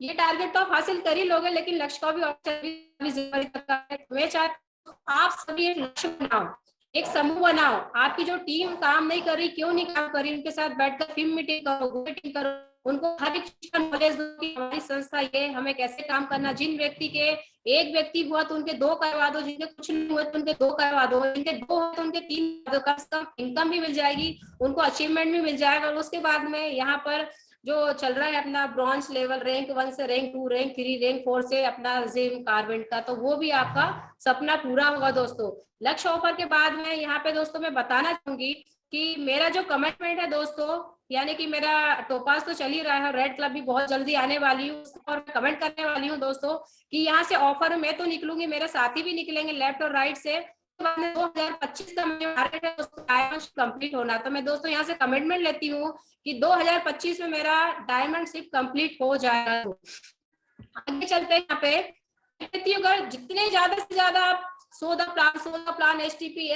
ये टारगेट तो आप हासिल कर ही लोगे, लेकिन लक्ष्य का भी ऑफर 26 जनवरी तक का है। मैं चाहती हूँ आप सभी एक लक्ष्य बनाओ, एक समूह बनाओ, आपकी जो टीम काम नहीं कर रही, क्यों नहीं काम कर रही, उनके साथ बैठकर टीम मीटिंग करो, मीटिंग करो, उनको हर एक चीज का नॉलेज दो कि हमारी संस्था ये हमें कैसे काम करना। जिन व्यक्ति के एक व्यक्ति हुआ तो उनके 2 करवा दो, जिनके कुछ नहीं हुआ तो उनके 2 करवा दो, जिनके 2 हुए तो उनके 3 करवा दो, कम से कम इनकम भी मिल जाएगी, उनको अचीवमेंट भी मिल जाएगा। और उसके बाद में यहाँ पर जो चल रहा है अपना ब्रॉन्ज लेवल, रैंक 1 से रैंक 2, रैंक 3, रैंक 4 से अपना जिम कार्बेट का, तो वो भी आपका सपना पूरा होगा दोस्तों। लक्ष्य ऑफर के बाद में यहाँ पे दोस्तों मैं बताना चाहूंगी कि मेरा जो कमिटमेंट है दोस्तों, यानी कि मेरा टोपास तो चल ही रहा है, रेड क्लब भी बहुत जल्दी आने वाली हूँ, और कमेंट करने वाली हूँ दोस्तों कि यहाँ से ऑफर मैं तो निकलूंगी, मेरे साथी भी निकलेंगे लेफ्ट और राइट से। 2025 का टारगेट है डायमंड कंप्लीट होना, तो मैं दोस्तों यहाँ से कमिटमेंट लेती हूँ कि 2025 में मेरा डायमंड शिप कंप्लीट हो जाएगा। आगे चलते हैं, यहाँ पे अगर जितने ज्यादा से ज्यादा आप 100 प्लान एसटीपी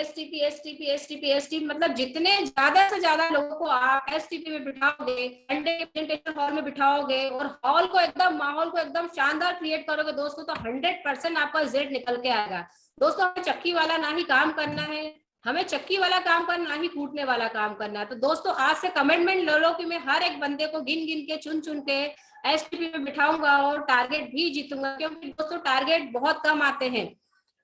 मतलब जितने ज्यादा से ज्यादा लोगों को आप एसटीपी में बिठाओगे, प्रेजेंटेशन हॉल में बिठाओगे और हॉल को एकदम माहौल को एकदम शानदार क्रिएट करोगे दोस्तों, तो 100% आपका रिजल्ट निकल के आएगा। दोस्तों हमें चक्की वाला ना ही काम करना है, हमें चक्की वाला काम करना, ना ही कूटने वाला काम करना है। तो दोस्तों आज से कमिटमेंट ले लो कि मैं हर एक बंदे को गिन गिन के चुन के एसटीपी में बिठाऊंगा और टारगेट भी जीतूंगा, क्योंकि दोस्तों टारगेट बहुत कम आते हैं,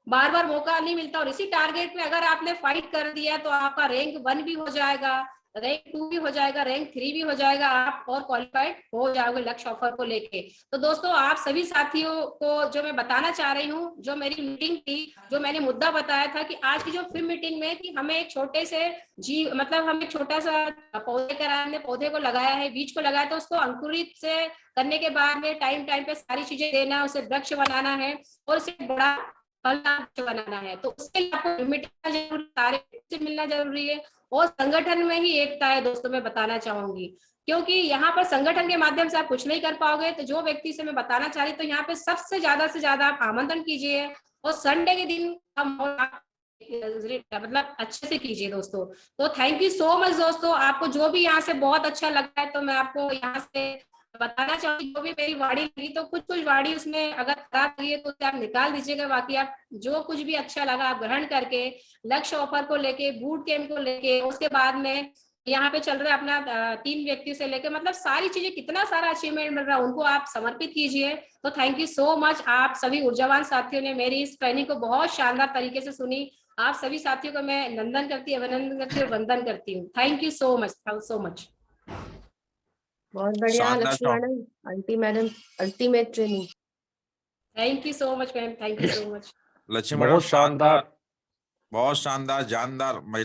बार बार मौका नहीं मिलता। और इसी टारगेट में अगर आपने फाइट कर दिया तो आपका रैंक 1 भी हो जाएगा, रैंक 2 भी हो जाएगा, रैंक 3 भी हो जाएगा, आप और क्वालिफाइड हो जाओगे लक्ष्य ऑफर को लेके। तो दोस्तों आप सभी साथियों को जो मैं बताना चाह रही हूँ, जो मेरी मीटिंग थी, जो मैंने मुद्दा बताया था कि आज की जो फिल्म मीटिंग में कि हमें एक छोटे से मतलब हम एक छोटा सा पौधे कराया, हमने पौधे को लगाया है, बीज को लगाया, तो उसको अंकुरित से करने के बाद में टाइम पे सारी चीजें देना, उसे वृक्ष बनाना है और उसे बड़ा फलदायक बनाना है, तो उसके लिए आपको मिलना जरूरी, सारे से मिलना जरूरी है, और संगठन में ही एकता है दोस्तों, मैं बताना चाहूंगी। क्योंकि यहाँ पर संगठन के माध्यम से आप कुछ नहीं कर पाओगे, तो जो व्यक्ति से मैं बताना चाह रही, तो यहाँ पे सबसे ज्यादा आप आमंत्रण कीजिए, और संडे के दिन मतलब अच्छे से कीजिए दोस्तों। तो थैंक यू सो मच दोस्तों, आपको जो भी यहाँ से बहुत अच्छा लगा है, तो मैं आपको यहाँ से बताना चाहूंगी, जो भी मेरी वाणी लगी, तो कुछ वाणी उसमें अगर खराब लगी है तो उसे आप निकाल दीजिएगा, बाकी आप जो कुछ भी अच्छा लगा आप ग्रहण करके, लक्ष्य ऑफर को लेके, बूट कैंप को लेके, उसके बाद में यहाँ पे चल रहा है अपना 3 व्यक्ति से लेके, मतलब सारी चीजें, कितना सारा अचीवमेंट मिल रहा है, उनको आप समर्पित कीजिए। तो थैंक यू सो मच, आप सभी ऊर्जावान साथियों ने मेरी इस ट्रेनिंग को बहुत शानदार तरीके से सुनी। आप सभी साथियों को मैं नंदन करती, अभिनंदन करती और वंदन करती हूँ। Thank you so much, so much. बहुत बढ़िया शानदार Lakshmi shot. Madam, ultimate training. Thank you so much ma'am, thank you so much. Lakshmi madam बहुत शानदार। बहुत शानदार जानदार महिला